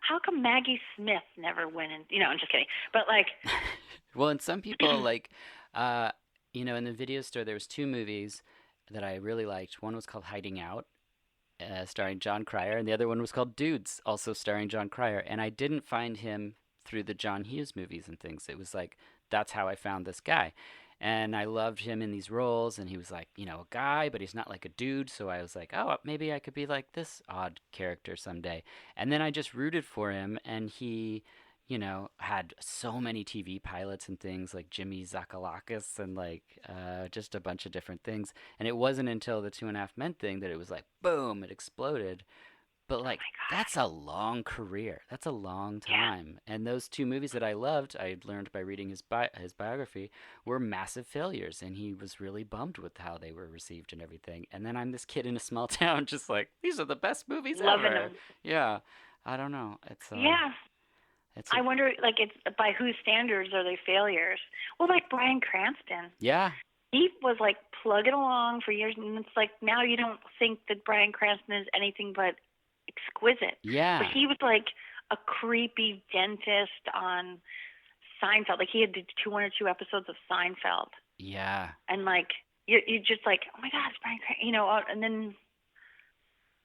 How come Maggie Smith never went in? I'm just kidding. But, like... Well, and some people, like, in the video store, there was 2 movies that I really liked. One was called Hiding Out, starring John Cryer, and the other one was called Dudes, also starring John Cryer. And I didn't find him through the John Hughes movies and things. It was like, that's how I found this guy. And I loved him in these roles, and he was like, a guy, but he's not like a dude. So I was like, oh, maybe I could be like this odd character someday. And then I just rooted for him, and he, had so many TV pilots and things like Jimmy Zakalakis and like just a bunch of different things. And it wasn't until the 2.5 Men thing that it was like, boom, it exploded. But, like, that's a long career. That's a long time. Yeah. And those 2 movies that I loved, I learned by reading his biography, were massive failures. And he was really bummed with how they were received and everything. And then I'm this kid in a small town just like, these are the best movies Loving ever. Them. Yeah. I don't know. I wonder, like, it's by whose standards are they failures? Well, like Bryan Cranston. Yeah. He was, like, plugging along for years. And it's like, now you don't think that Bryan Cranston is anything but exquisite. Yeah. But he was like a creepy dentist on Seinfeld. Like he had 202 episodes of Seinfeld. Yeah. And like you just like, oh my God, it's Bryan Cranston, and then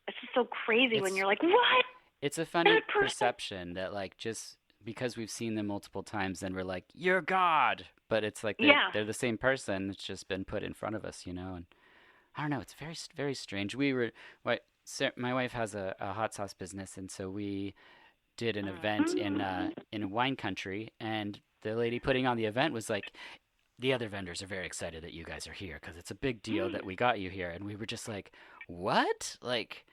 it's just so crazy when you're like, what? It's a funny perception that like just because we've seen them multiple times, then we're like, you're God. But it's like they're the same person. It's just been put in front of us, and I don't know. It's very, very strange. My wife has a hot sauce business, and so we did an event in wine country, and the lady putting on the event was like, the other vendors are very excited that you guys are here because it's a big deal that we got you here. And we were just like, what? Like,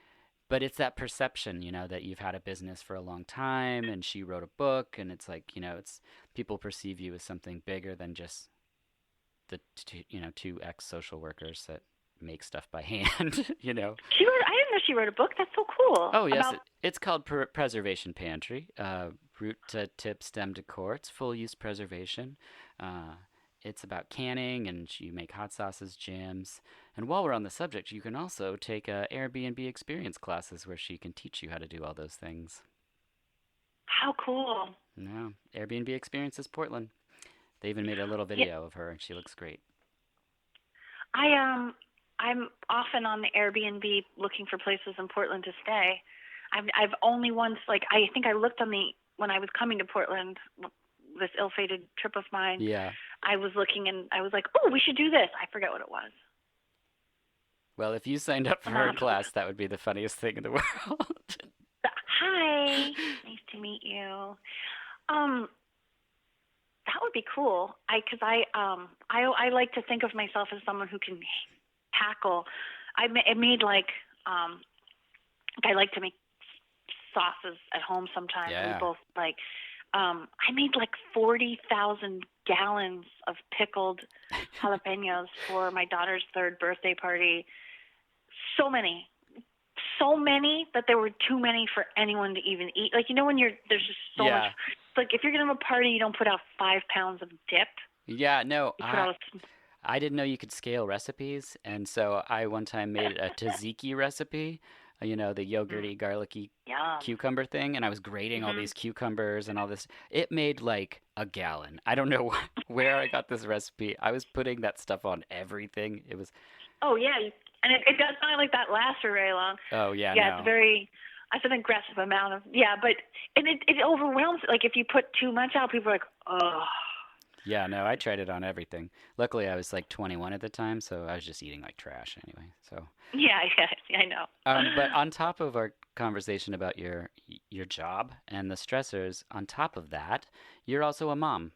but it's that perception, that you've had a business for a long time, and she wrote a book, and it's like, it's people perceive you as something bigger than just the 2 ex-social workers that make stuff by hand, I didn't know she wrote a book. That's so cool. Oh, yes. It's called Preservation Pantry, root to tip, stem to core. It's full-use preservation. It's about canning, and you make hot sauces, jams. And while we're on the subject, you can also take Airbnb experience classes where she can teach you how to do all those things. How cool. Yeah. Airbnb Experiences Portland. They even made a little video of her, and she looks great. I'm often on the Airbnb looking for places in Portland to stay. I've only once, like, I think I looked when I was coming to Portland, this ill-fated trip of mine. Yeah. I was looking and I was like, oh, we should do this. I forget what it was. Well, if you signed up for her class, that would be the funniest thing in the world. Hi. Nice to meet you. That would be cool. Because I like to think of myself as someone who can tackle. I made like I like to make sauces at home sometimes. Yeah. We both like. I made like 40,000 gallons of pickled jalapenos for my daughter's 3rd birthday party. So many that there were too many for anyone to even eat. Like, when there's just so much. It's like if you're gonna have a party, you don't put out 5 pounds of dip. Yeah, no. I didn't know you could scale recipes, and so I one time made a tzatziki recipe the yogurty, garlicky Yum. cucumber thing, and I was grating all Mhm. these cucumbers and all this. It made like a gallon. I don't know where I got this recipe. I was putting that stuff on everything. It was, Oh yeah, and it does not like that last for very long. oh yeah, Yeah, no. it's an aggressive amount of but it overwhelms. Like if you put too much out, people are like, oh. Yeah, no, I tried it on everything. Luckily, I was like 21 at the time, so I was just eating like trash anyway. So, Yeah, I know. but on top of our conversation about your job and the stressors, on top of that, you're also a mom.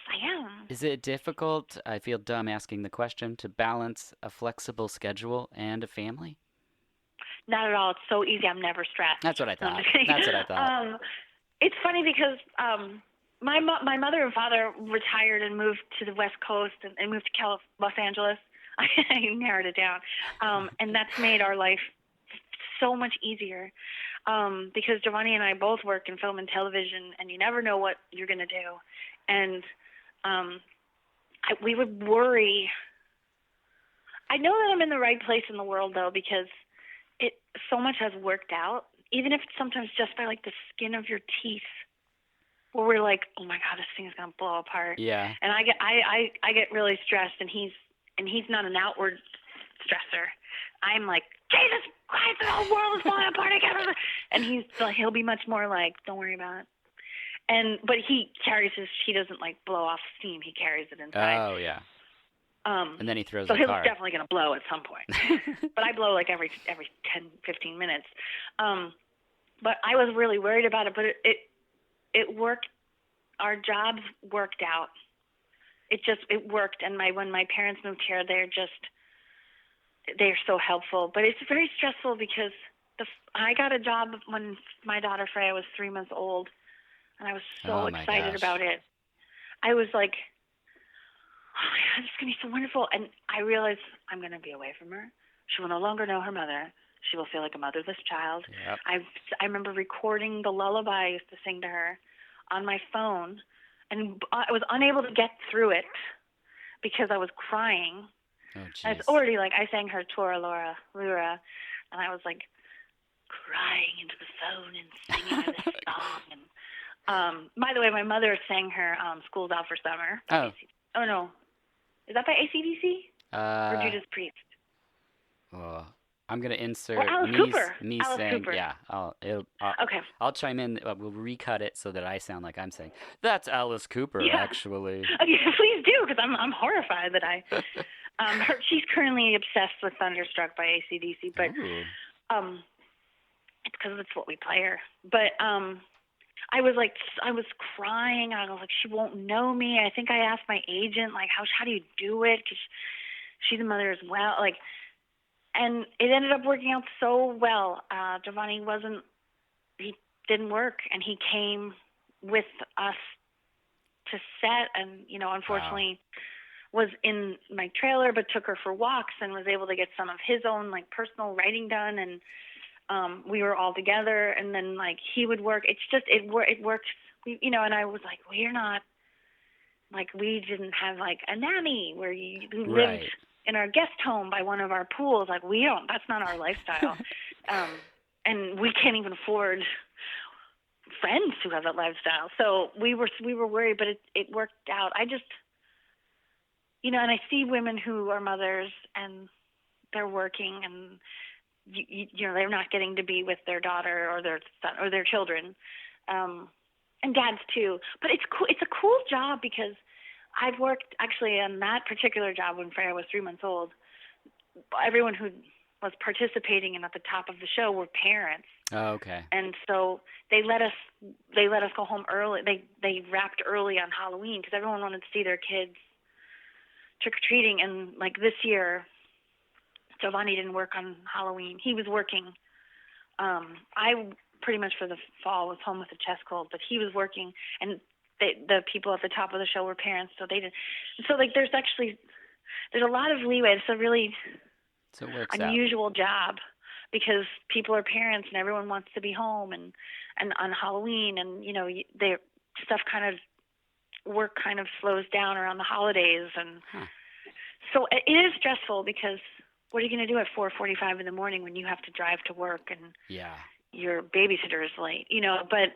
I am. Is it difficult? I feel dumb asking the question to balance a flexible schedule and a family. Not at all. It's so easy. I'm never stressed. That's what I No, I'm thought. just kidding. That's what I thought. It's funny because my mother and father retired and moved to the West Coast and moved to Los Angeles. I narrowed it down, and that's made our life so much easier because Giovanni and I both work in film and television, and you never know what you're going to do. And we would worry. I know that I'm in the right place in the world, though, because so much has worked out, even if it's sometimes just by like the skin of your teeth, where we're like, oh my God, this thing is gonna blow apart. Yeah. And I get really stressed, and he's not an outward stressor. I'm like, Jesus Christ, the whole world is falling apart again. And he'll be much more like, don't worry about it. But he doesn't like blow off steam. He carries it inside. Oh yeah. And then he throws so the he's car. definitely going to blow at some point. But I blow like every 10, 15 minutes. But I was really worried about it, but it worked. Our jobs worked out. It worked. And when my parents moved here, they're so helpful. But it's very stressful because I got a job when my daughter Freya was 3 months old, and I was so excited about it. I was like, oh my God, it's going to be so wonderful. And I realized I'm going to be away from her. She will no longer know her mother. She will feel like a motherless child. Yep. I remember recording the lullaby I used to sing to her on my phone, and I was unable to get through it because I was crying. Oh, I was already like, I sang her Tora Lura, and I was like crying into the phone and singing her this song. And by the way, my mother sang her School's Out for Summer. Oh no. Is that by AC/DC? Or Judas Priest? Oh, I'm gonna insert Alice me Cooper. me Alice saying, Cooper. yeah. Okay. I'll chime in. We'll recut it so that I sound like I'm saying that's Alice Cooper, actually. Okay, please do, because I'm horrified that I. She's currently obsessed with Thunderstruck by AC/DC, but it's because it's what we play her. But I was crying. I was like, she won't know me. I think I asked my agent, like, how do you do it? Because she's a mother as well. Like, and it ended up working out so well. Giovanni he didn't work, and he came with us to set, and unfortunately was in my trailer, but took her for walks and was able to get some of his own like personal writing done, and we were all together, and then like he would work. It's just it worked, and I was like, we're not like, we didn't have like a nanny where you lived in our guest home by one of our pools. Like that's not our lifestyle. And we can't even afford friends who have that lifestyle. So we were worried, but it worked out. I just, and I see women who are mothers and they're working, and they're not getting to be with their daughter or their son or their children, and dads too. But it's cool. It's a cool job because I've worked actually on that particular job when Freya was 3 months old. Everyone who was participating and at the top of the show were parents. Oh, okay. And so they let us go home early. They wrapped early on Halloween because everyone wanted to see their kids trick or treating. And like this year, Giovanni didn't work on Halloween. He was working. I pretty much for the fall was home with a chest cold, but he was working, and the people at the top of the show were parents, so they didn't. So like there's a lot of leeway. It's a really unusual job because people are parents and everyone wants to be home and on Halloween, and their stuff work kind of slows down around the holidays, and so it is stressful because what are you going to do at 4:45 in the morning when you have to drive to work and Yeah. your babysitter is late? You know, but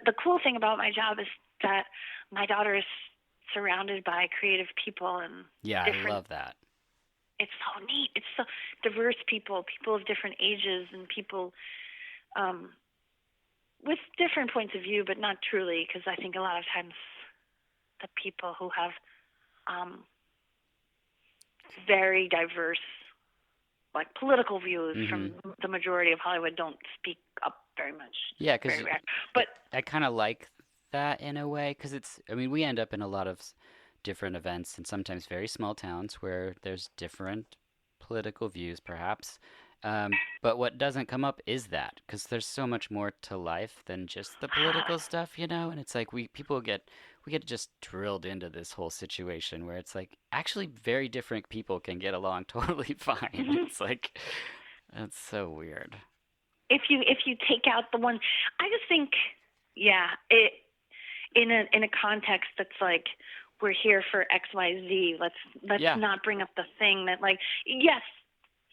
the cool thing about my job is that my daughter is surrounded by creative people and Yeah, I love that. It's so neat. It's so diverse people of different ages and people with different points of view, but not truly, because I think a lot of times the people who have very diverse, like political views from the majority of Hollywood don't speak up very much. Yeah, because but I kind of like that in a way, because I mean, we end up in a lot of different events and sometimes very small towns where there's different political views, perhaps. But what doesn't come up is that, because there's so much more to life than just the political stuff, you know? And it's like we get just drilled into this whole situation where it's like actually very different people can get along totally fine. It's like, that's so weird. If you take out the one, I just think, yeah, it in a context that's like, we're here for XYZ. Let's not bring up the thing that, like, yes,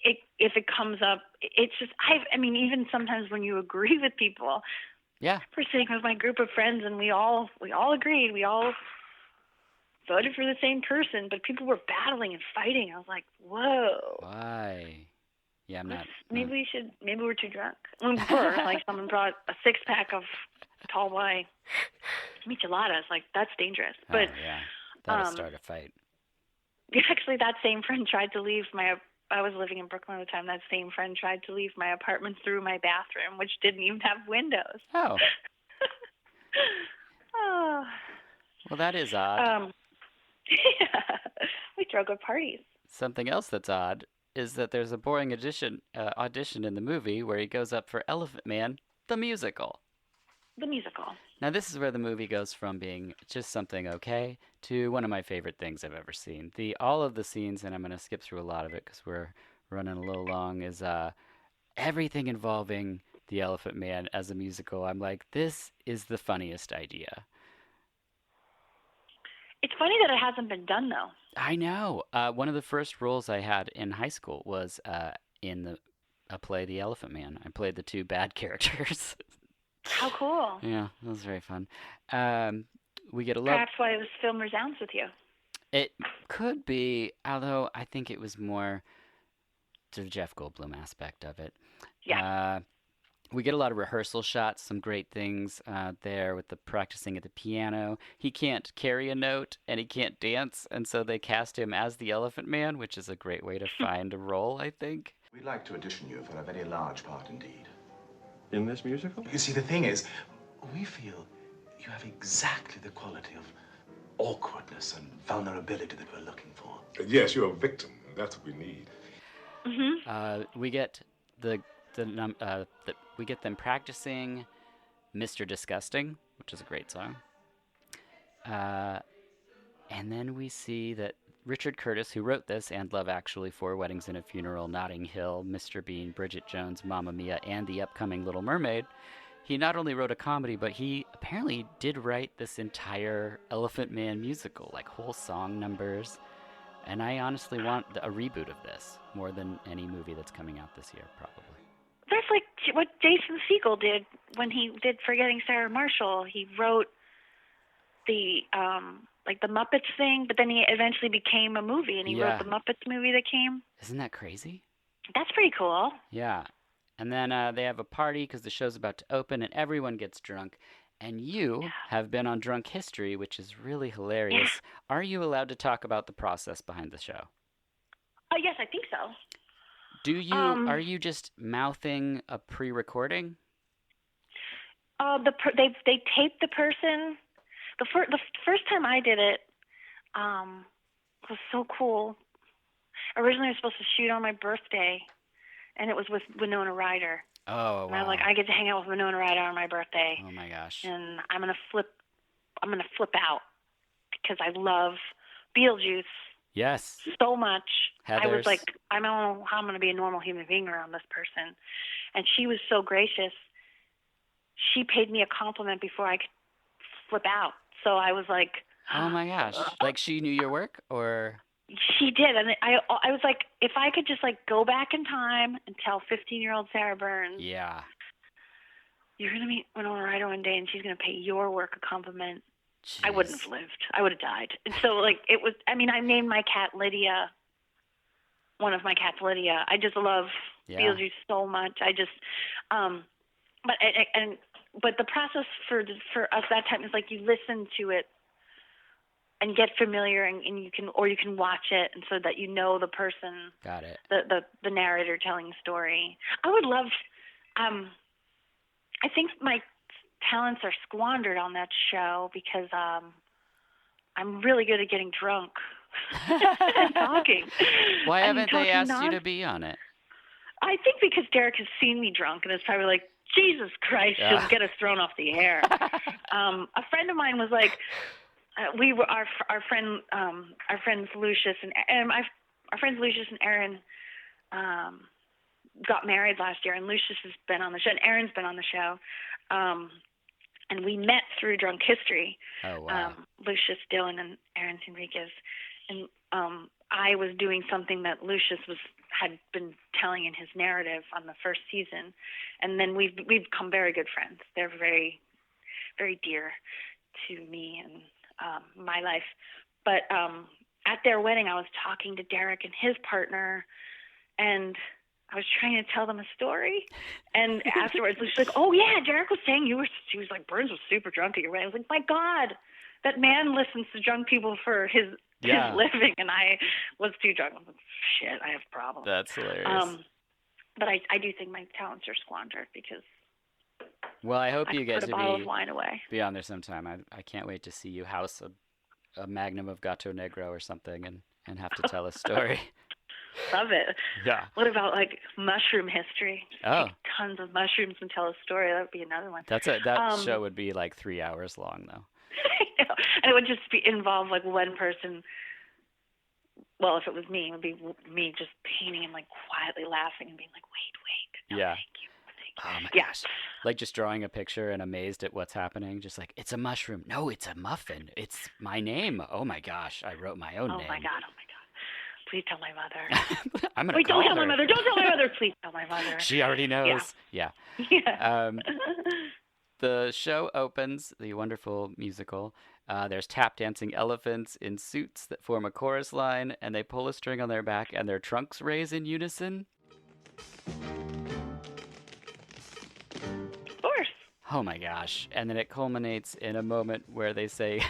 if it comes up, it's just I mean, even sometimes when you agree with people. Yeah. We're sitting with my group of friends and we all agreed. We all voted for the same person, but people were battling and fighting. I was like, whoa. Why? Yeah, I'm not. Maybe we're too drunk. Or like someone brought a 6-pack of tall white micheladas. Like, that's dangerous. But yeah, that'll start a fight. Actually, that same friend tried to leave I was living in Brooklyn at the time. That same friend tried to leave my apartment through my bathroom, which didn't even have windows. Oh. Oh. Well, that is odd. Yeah. We throw good parties. Something else that's odd is that there's a boring audition in the movie where he goes up for Elephant Man, the musical. The musical. Now, this is where the movie goes from being just something okay to one of my favorite things I've ever seen. All of the scenes, and I'm going to skip through a lot of it because we're running a little long, is everything involving the Elephant Man as a musical. I'm like, this is the funniest idea. It's funny that it hasn't been done, though. I know. One of the first roles I had in high school was in a play, The Elephant Man. I played the two bad characters. How cool. Yeah, that was very fun. We get a lot. Perhaps why this film resounds with you. It could be, although I think it was more the Jeff Goldblum aspect of it. Yeah. We get a lot of rehearsal shots, some great things there with the practicing at the piano. He can't carry a note and he can't dance, and so they cast him as the Elephant Man, which is a great way to find a role, I think. We'd like to audition you for a very large part indeed. In this musical? You see, the thing is, we feel you have exactly the quality of awkwardness and vulnerability that we're looking for. Yes, you're a victim. That's what we need. We get we get them practicing Mr. Disgusting, which is a great song. And then we see that Richard Curtis, who wrote this and Love Actually, Four Weddings and a Funeral, Notting Hill, Mr. Bean, Bridget Jones, Mamma Mia, and the upcoming Little Mermaid, he not only wrote a comedy, but he apparently did write this entire Elephant Man musical, like whole song numbers. And I honestly want a reboot of this more than any movie that's coming out this year, probably. That's like what Jason Segel did when he did Forgetting Sarah Marshall. He wrote the the Muppets thing, but then he eventually became a movie, and he wrote the Muppets movie that came. Isn't that crazy? That's pretty cool. Yeah. And then they have a party because the show's about to open, and everyone gets drunk. And you have been on Drunk History, which is really hilarious. Yeah. Are you allowed to talk about the process behind the show? Yes, I think so. Do you? Are you just mouthing a pre-recording? They tape the person. The first time I did it was so cool. Originally, I was supposed to shoot on my birthday, and it was with Winona Ryder. Oh, wow. And I was like, I get to hang out with Winona Ryder on my birthday. Oh my gosh. And I'm gonna flip out because I love Beetlejuice. Yes. So much. Heathers. I was like, I don't know how I'm gonna be a normal human being around this person. And she was so gracious. She paid me a compliment before I could flip out. So I was like, Oh my gosh! Like she knew your work, or? She did, and I was like, if I could just like go back in time and tell 15-year-old Sarah Burns, Yeah. you're gonna meet Winona Ryder one day, and she's gonna pay your work a compliment. Jeez. I wouldn't have lived. I would have died. And so like it was. I mean, I named my cat Lydia. One of my cats, Lydia. I just love Beetlejuice so much. I just, but the process for us that time is like you listen to it and get familiar, and you can watch it, and so that you know the person. Got it. The narrator telling a story. I would love. I think my talents are squandered on that show because I'm really good at getting drunk and talking. Why haven't they asked you to be on it? I think because Derek has seen me drunk and is probably like, Jesus Christ, she'll get us thrown off the air. A friend of mine was like, we were our friends Lucius and our friends Lucius and Aaron got married last year, and Lucius has been on the show, and Aaron's been on the show, and we met through Drunk History. Oh wow! Lucius Dillon and Aaron Enriquez, and I was doing something that Lucius had been telling in his narrative on the first season, and then we've become very good friends. They're very, very dear to me and my life. But at their wedding, I was talking to Derek and his partner, and I was trying to tell them a story. And afterwards, Lucius was like, "Oh yeah, Derek was saying he was like Burns was super drunk at your wedding." I was like, "My God, that man listens to drunk people for his living," and I was too drunk. I'm like, shit, I have problems. That's hilarious. But I do think my talents are squandered because. Well, I hope you get put a to bottle of wine away. be on there sometime. I can't wait to see you house a magnum of Gato Negro or something and have to tell a story. Love it. Yeah. What about like mushroom history? Oh. Take tons of mushrooms and tell a story. That would be another one. That show would be like 3 hours long though. I know. And it would just involve like one person. Well, if it was me, it would be me just painting and like quietly laughing and being like, wait. No, yeah. Thank you. Oh my gosh. Like just drawing a picture and amazed at what's happening. Just like, it's a mushroom. No, it's a muffin. It's my name. Oh my gosh. I wrote my own name. Oh my God. Please tell my mother. I'm gonna Wait, call don't tell her. my mother. Don't tell my mother. Please tell my mother. She already knows. Yeah. The show opens, the wonderful musical. There's tap dancing elephants in suits that form a chorus line, and they pull a string on their back, and their trunks raise in unison. Of course. Oh my gosh. And then it culminates in a moment where they say,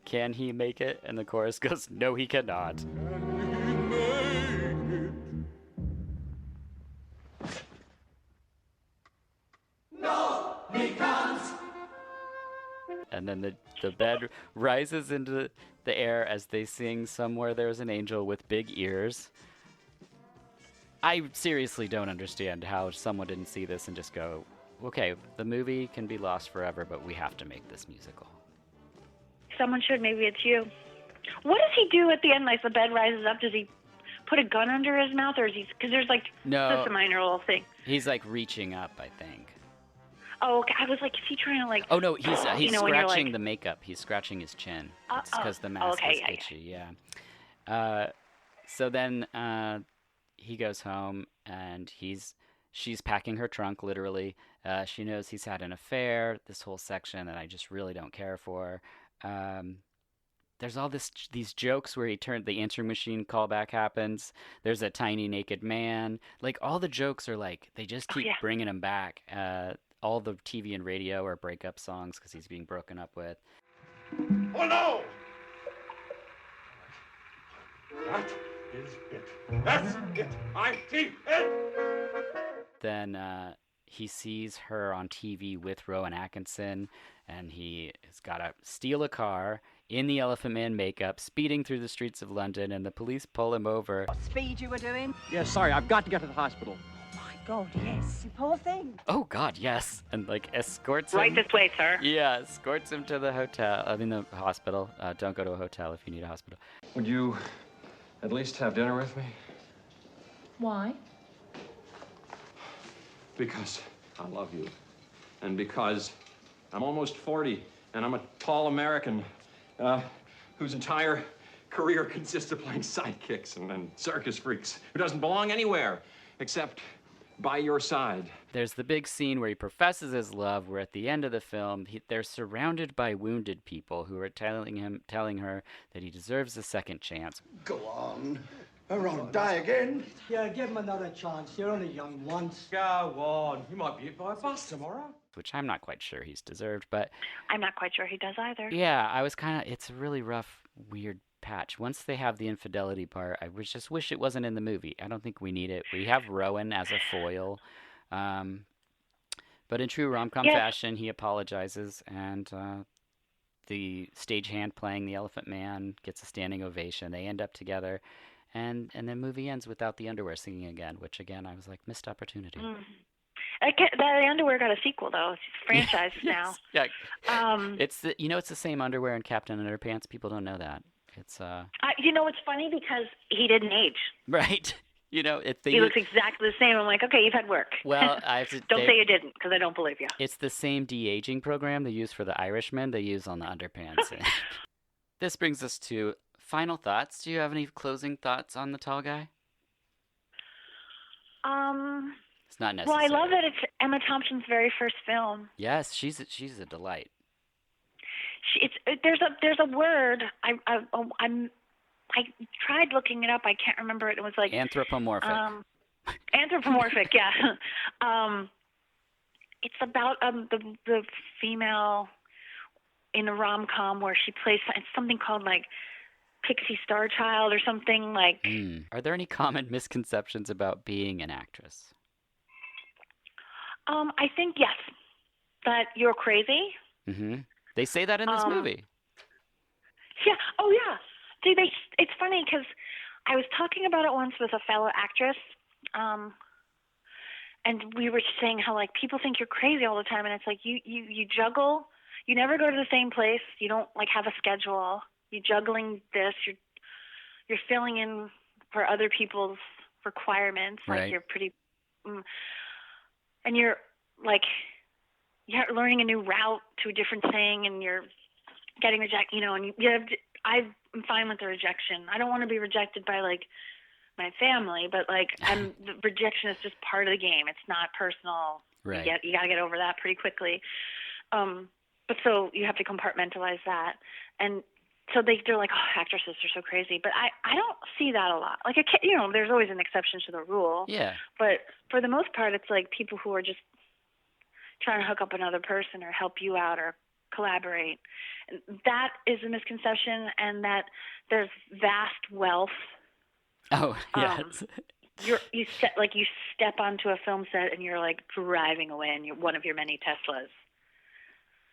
"Can he make it?" And the chorus goes, "No, he cannot." No, he can't. And then the bed rises into the air as they sing "Somewhere There's an Angel with Big Ears." I seriously don't understand how someone didn't see this and just go, okay, the movie can be lost forever, but we have to make this musical. Someone should. Maybe it's you. What does he do at the end? Like the bed rises up. Does he put a gun under his mouth, or is he? Because there's like that's a minor little thing. He's like reaching up, I think. Oh, okay. I was like, is he trying to like? Oh no, he's scratching like... the makeup. He's scratching his chin. It's because the mask is itchy. Yeah. So then he goes home and she's packing her trunk literally. She knows he's had an affair. This whole section that I just really don't care for. There's all these jokes where the answering machine callback happens. There's a tiny naked man. Like all the jokes are like they just keep bringing him back. All the TV and radio are breakup songs because he's being broken up with. Oh no! That is it. That's it. I see it. Then he sees her on TV with Rowan Atkinson, and he has got to steal a car in the Elephant Man makeup, speeding through the streets of London, and the police pull him over. What speed you were doing? Yeah, sorry, I've got to get to the hospital. God, yes, you poor thing. Oh, God, yes. And, like, escorts him. Right this way, sir. Yeah, escorts him to the the hospital. Don't go to a hotel if you need a hospital. Would you at least have dinner with me? Why? Because I love you. And because I'm almost 40, and I'm a tall American whose entire career consists of playing sidekicks and circus freaks, who doesn't belong anywhere except by your side. There's the big scene where he professes his love, where at the end of the film, they're surrounded by wounded people who are telling her that he deserves a second chance. Go on. I won't die again. Yeah, give him another chance. You're only young once. Go on. You might be hit by a bus tomorrow. Which I'm not quite sure he's deserved, but... I'm not quite sure he does either. Yeah, I was kind of... It's a really rough, weird patch. Once they have the infidelity part, I just wish it wasn't in the movie. I don't think we need it. We have Rowan as a foil. But in true rom-com fashion, he apologizes, and the stagehand playing the Elephant Man gets a standing ovation. They end up together, and the movie ends without the underwear singing again, which, again, I was like, missed opportunity. That underwear got a sequel, though. It's franchised now. Yeah. It's the same underwear in Captain Underpants. People don't know that. It's it's funny because he didn't age. Right. He looks exactly the same. I'm like, okay, you've had work. Well, I have to... Don't say you didn't, because I don't believe you. It's the same de-aging program they use for the Irishman they use on the Underpants. This brings us to final thoughts. Do you have any closing thoughts on the tall guy? It's not necessary. Well, I love that it's Emma Thompson's very first film. Yes, she's a delight. There's a word I tried looking it up. I can't remember it. It was like anthropomorphic. Anthropomorphic, yeah. It's about the female in a rom-com where she plays something called like Pixie Star Child or something like. Are there any common misconceptions about being an actress? I think yes, that you're crazy. Mm-hmm. They say that in this movie. Yeah. Oh, yeah. See, it's funny because I was talking about it once with a fellow actress, and we were saying how like people think you're crazy all the time, and it's like you juggle. You never go to the same place. You don't like have a schedule. You're juggling this. You're filling in for other people's requirements. Right. Like you're pretty, and you're like you're learning a new route to a different thing, and you're getting rejected. And I'm fine with the rejection. I don't want to be rejected by like my family, but like the rejection is just part of the game. It's not personal. Right. You got to get over that pretty quickly. But so you have to compartmentalize that. And so they're like, oh, actresses are so crazy. But I don't see that a lot. Like, there's always an exception to the rule. Yeah. But for the most part, it's like people who are just trying to hook up another person or help you out or collaborate. That is a misconception, and that there's vast wealth. Oh, yes. You step onto a film set and you're like driving away in one of your many Teslas.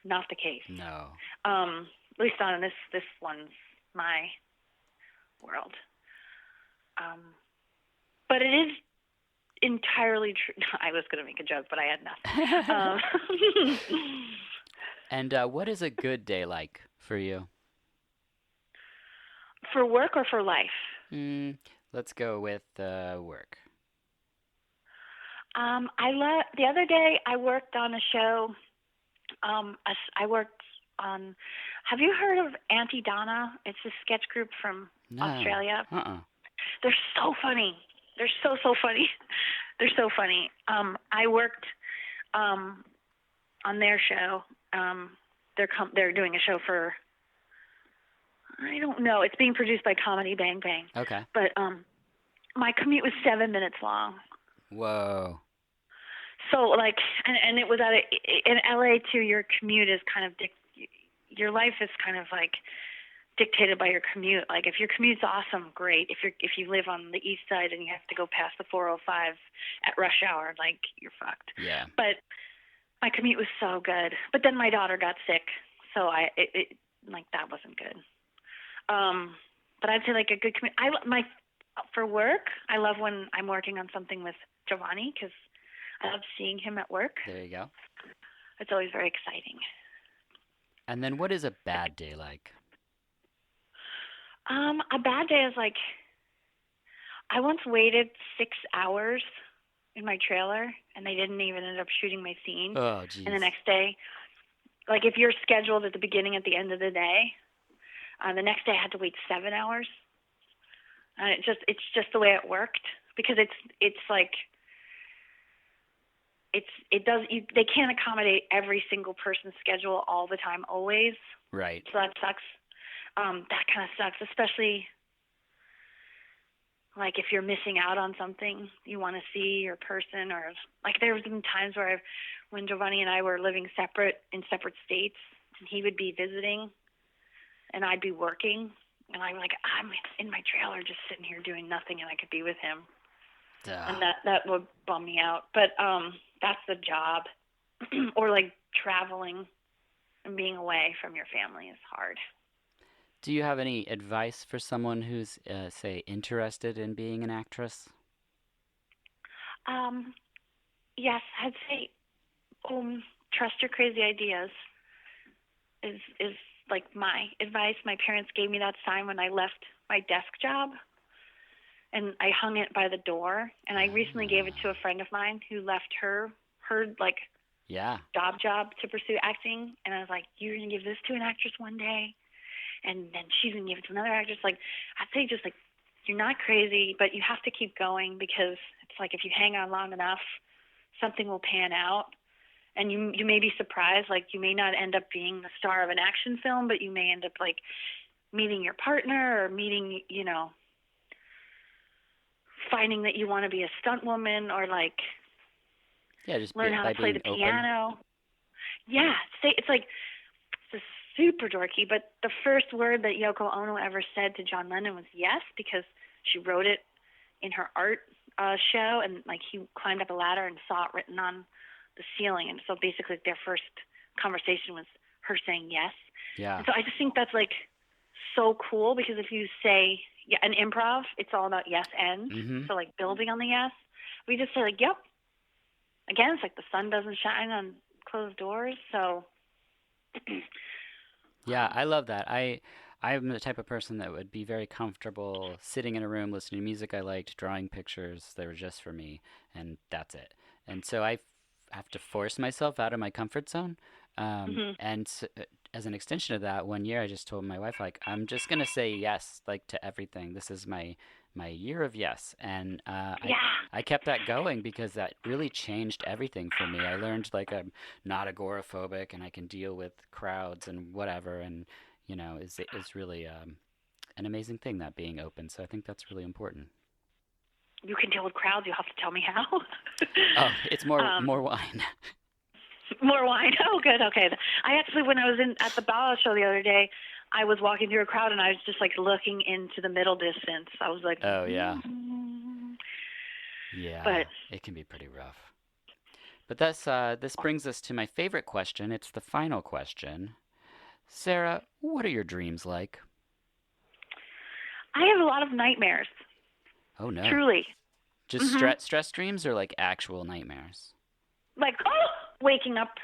Not the case. No. At least on this one's my world. But it is entirely true. I was going to make a joke, but I had nothing. And what is a good day like for you? For work or for life? Let's go with work. The other day I worked on a show. I worked on. Have you heard of Auntie Donna? It's a sketch group from Australia. They're so funny. They're so funny. They're so funny. I worked on their show. They're doing a show for. I don't know. It's being produced by Comedy Bang Bang. Okay. But my commute was 7 minutes long. Whoa. So like, and it was in LA too. Your commute is kind of your life is kind of like dictated by your commute. Like if your commute's awesome, great. If you live on the east side and you have to go past the 405 at rush hour, like you're fucked. Yeah. But my commute was so good. But then my daughter got sick, so that wasn't good. But I'd say like a good commute. For work, I love when I'm working on something with Giovanni because I love seeing him at work. There you go. It's always very exciting. And then what is a bad day like? A bad day is like, I once waited 6 hours in my trailer and they didn't even end up shooting my scene. Oh, geez. And the next day, like if you're scheduled at the beginning, at the end of the day, The next day I had to wait 7 hours. And it's just the way it worked, because they can't accommodate every single person's schedule all the time, always. Right. So that sucks. That kind of sucks, especially like if you're missing out on something you want to see your person, or like there have been times where when Giovanni and I were living in separate states, and he would be visiting and I'd be working, and I'm in my trailer just sitting here doing nothing, and I could be with him. Duh. And that would bum me out. But that's the job. Or like traveling and being away from your family is hard. Do you have any advice for someone who's, say, interested in being an actress? Yes, I'd say trust your crazy ideas is like my advice. My parents gave me that sign when I left my desk job, and I hung it by the door. And I recently gave it to a friend of mine who left her like job to pursue acting. And I was like, you're gonna give this to an actress one day, and then she's gonna give it to another actress. Like, I'd say just like, you're not crazy, but you have to keep going, because it's like if you hang on long enough, something will pan out. And you may be surprised, like you may not end up being the star of an action film, but you may end up like meeting your partner, or meeting, finding that you want to be a stunt woman, or like just learn how to play the piano. Open. Yeah, it's like, it's super dorky, but the first word that Yoko Ono ever said to John Lennon was yes, because she wrote it in her art show, and like he climbed up a ladder and saw it written on the ceiling, and so basically their first conversation was her saying yes. Yeah. And so I just think that's like so cool, because if you say an improv, it's all about yes and. Mm-hmm. So like building on the yes, we just say like yep. Again, it's like the sun doesn't shine on closed doors, so. Yeah, I love that. I'm the type of person that would be very comfortable sitting in a room listening to music I liked, drawing pictures that were just for me, and that's it. And so I have to force myself out of my comfort zone. And as an extension of that, one year I just told my wife, like, I'm just going to say yes, like, to everything. This is my year of yes. And I kept that going, because that really changed everything for me. I learned, like, I'm not agoraphobic, and I can deal with crowds and whatever. And, it's really an amazing thing, that being open. So I think that's really important. You can deal with crowds. You'll have to tell me how. Oh, it's more wine. More wine. Oh, good. Okay. I actually, when I was at the Bala show the other day, I was walking through a crowd, and I was just like looking into the middle distance. I was like, oh yeah, yeah. But it can be pretty rough. But this brings us to my favorite question. It's the final question. Sarah, what are your dreams like? I have a lot of nightmares. Oh no. Truly. Just stress dreams, or like actual nightmares? Like, waking up.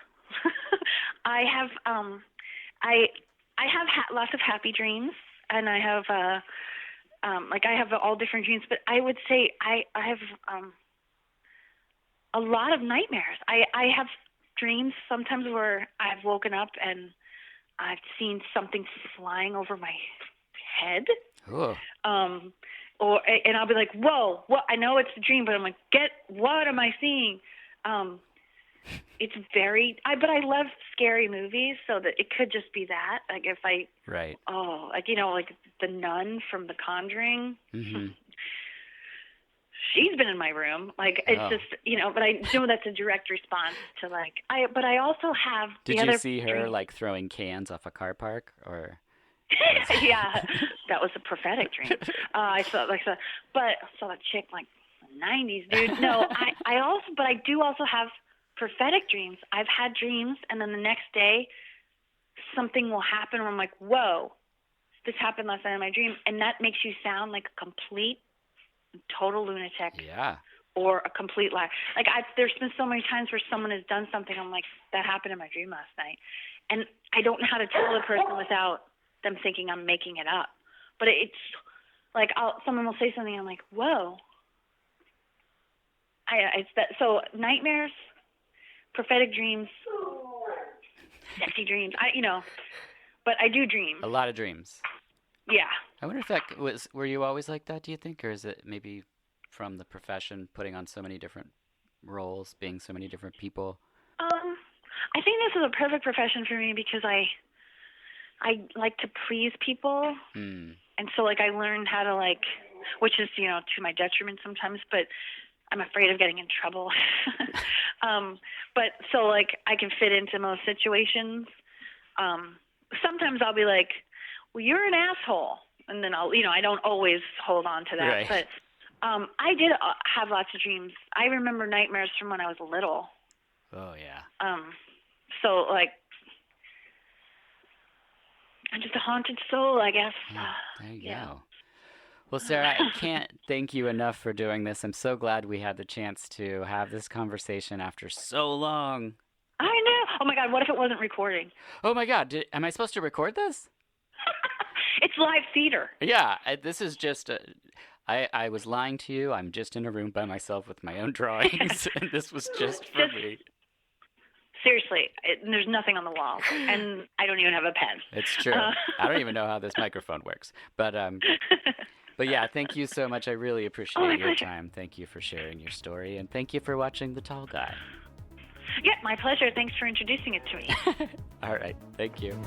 I have lots of happy dreams, and I have I have all different dreams, but I would say I have a lot of nightmares. I have dreams sometimes where I've woken up and I've seen something flying over my head. Oh. And I'll be like, whoa, what? I know it's a dream, but I'm like, what am I seeing? It's but I love scary movies, so that it could just be that. Like if I, right. Oh, like, like the nun from The Conjuring. Mm-hmm. She's been in my room. Like, it's just, but I know that's a direct response to but I also have Did you see her like throwing cans off a car park, or? Yeah, that was a prophetic dream. I saw that chick like in the 90s, dude. No, I do also have prophetic dreams. I've had dreams, and then the next day something will happen where I'm like, whoa, this happened last night in my dream, and that makes you sound like a complete, total lunatic. Yeah. Or a complete lie. Like, there's been so many times where someone has done something, I'm like, that happened in my dream last night, and I don't know how to tell the person without them thinking I'm making it up. But it's like someone will say something, I'm like, whoa. So nightmares, prophetic dreams, sexy dreams. But I do dream. A lot of dreams. Yeah. I wonder if that were you always like that, do you think? Or is it maybe from the profession, putting on so many different roles, being so many different people? I think this is a perfect profession for me because I like to please people. And so, like, I learned how to, like, which is, you know, to my detriment sometimes, but I'm afraid of getting in trouble. But so, like, I can fit into most situations. Sometimes I'll be like, well, you're an asshole. And then I'll, you know, I don't always hold on to that. Right. But I did have lots of dreams. I remember nightmares from when I was little. Oh, yeah. So, like, I'm just a haunted soul, I guess. There you go. Well, Sarah, I can't thank you enough for doing this. I'm so glad we had the chance to have this conversation after so long. I know. Oh, my God, what if it wasn't recording? Oh, my God. Am I supposed to record this? It's live theater. Yeah, this is just... I was lying to you. I'm just in a room by myself with my own drawings, and this was just for me. Seriously, there's nothing on the wall, and I don't even have a pen. It's true. I don't even know how this microphone works. But yeah, thank you so much. I really appreciate your time. Thank you for sharing your story, and thank you for watching The Tall Guy. Yeah, my pleasure. Thanks for introducing it to me. All right. Thank you.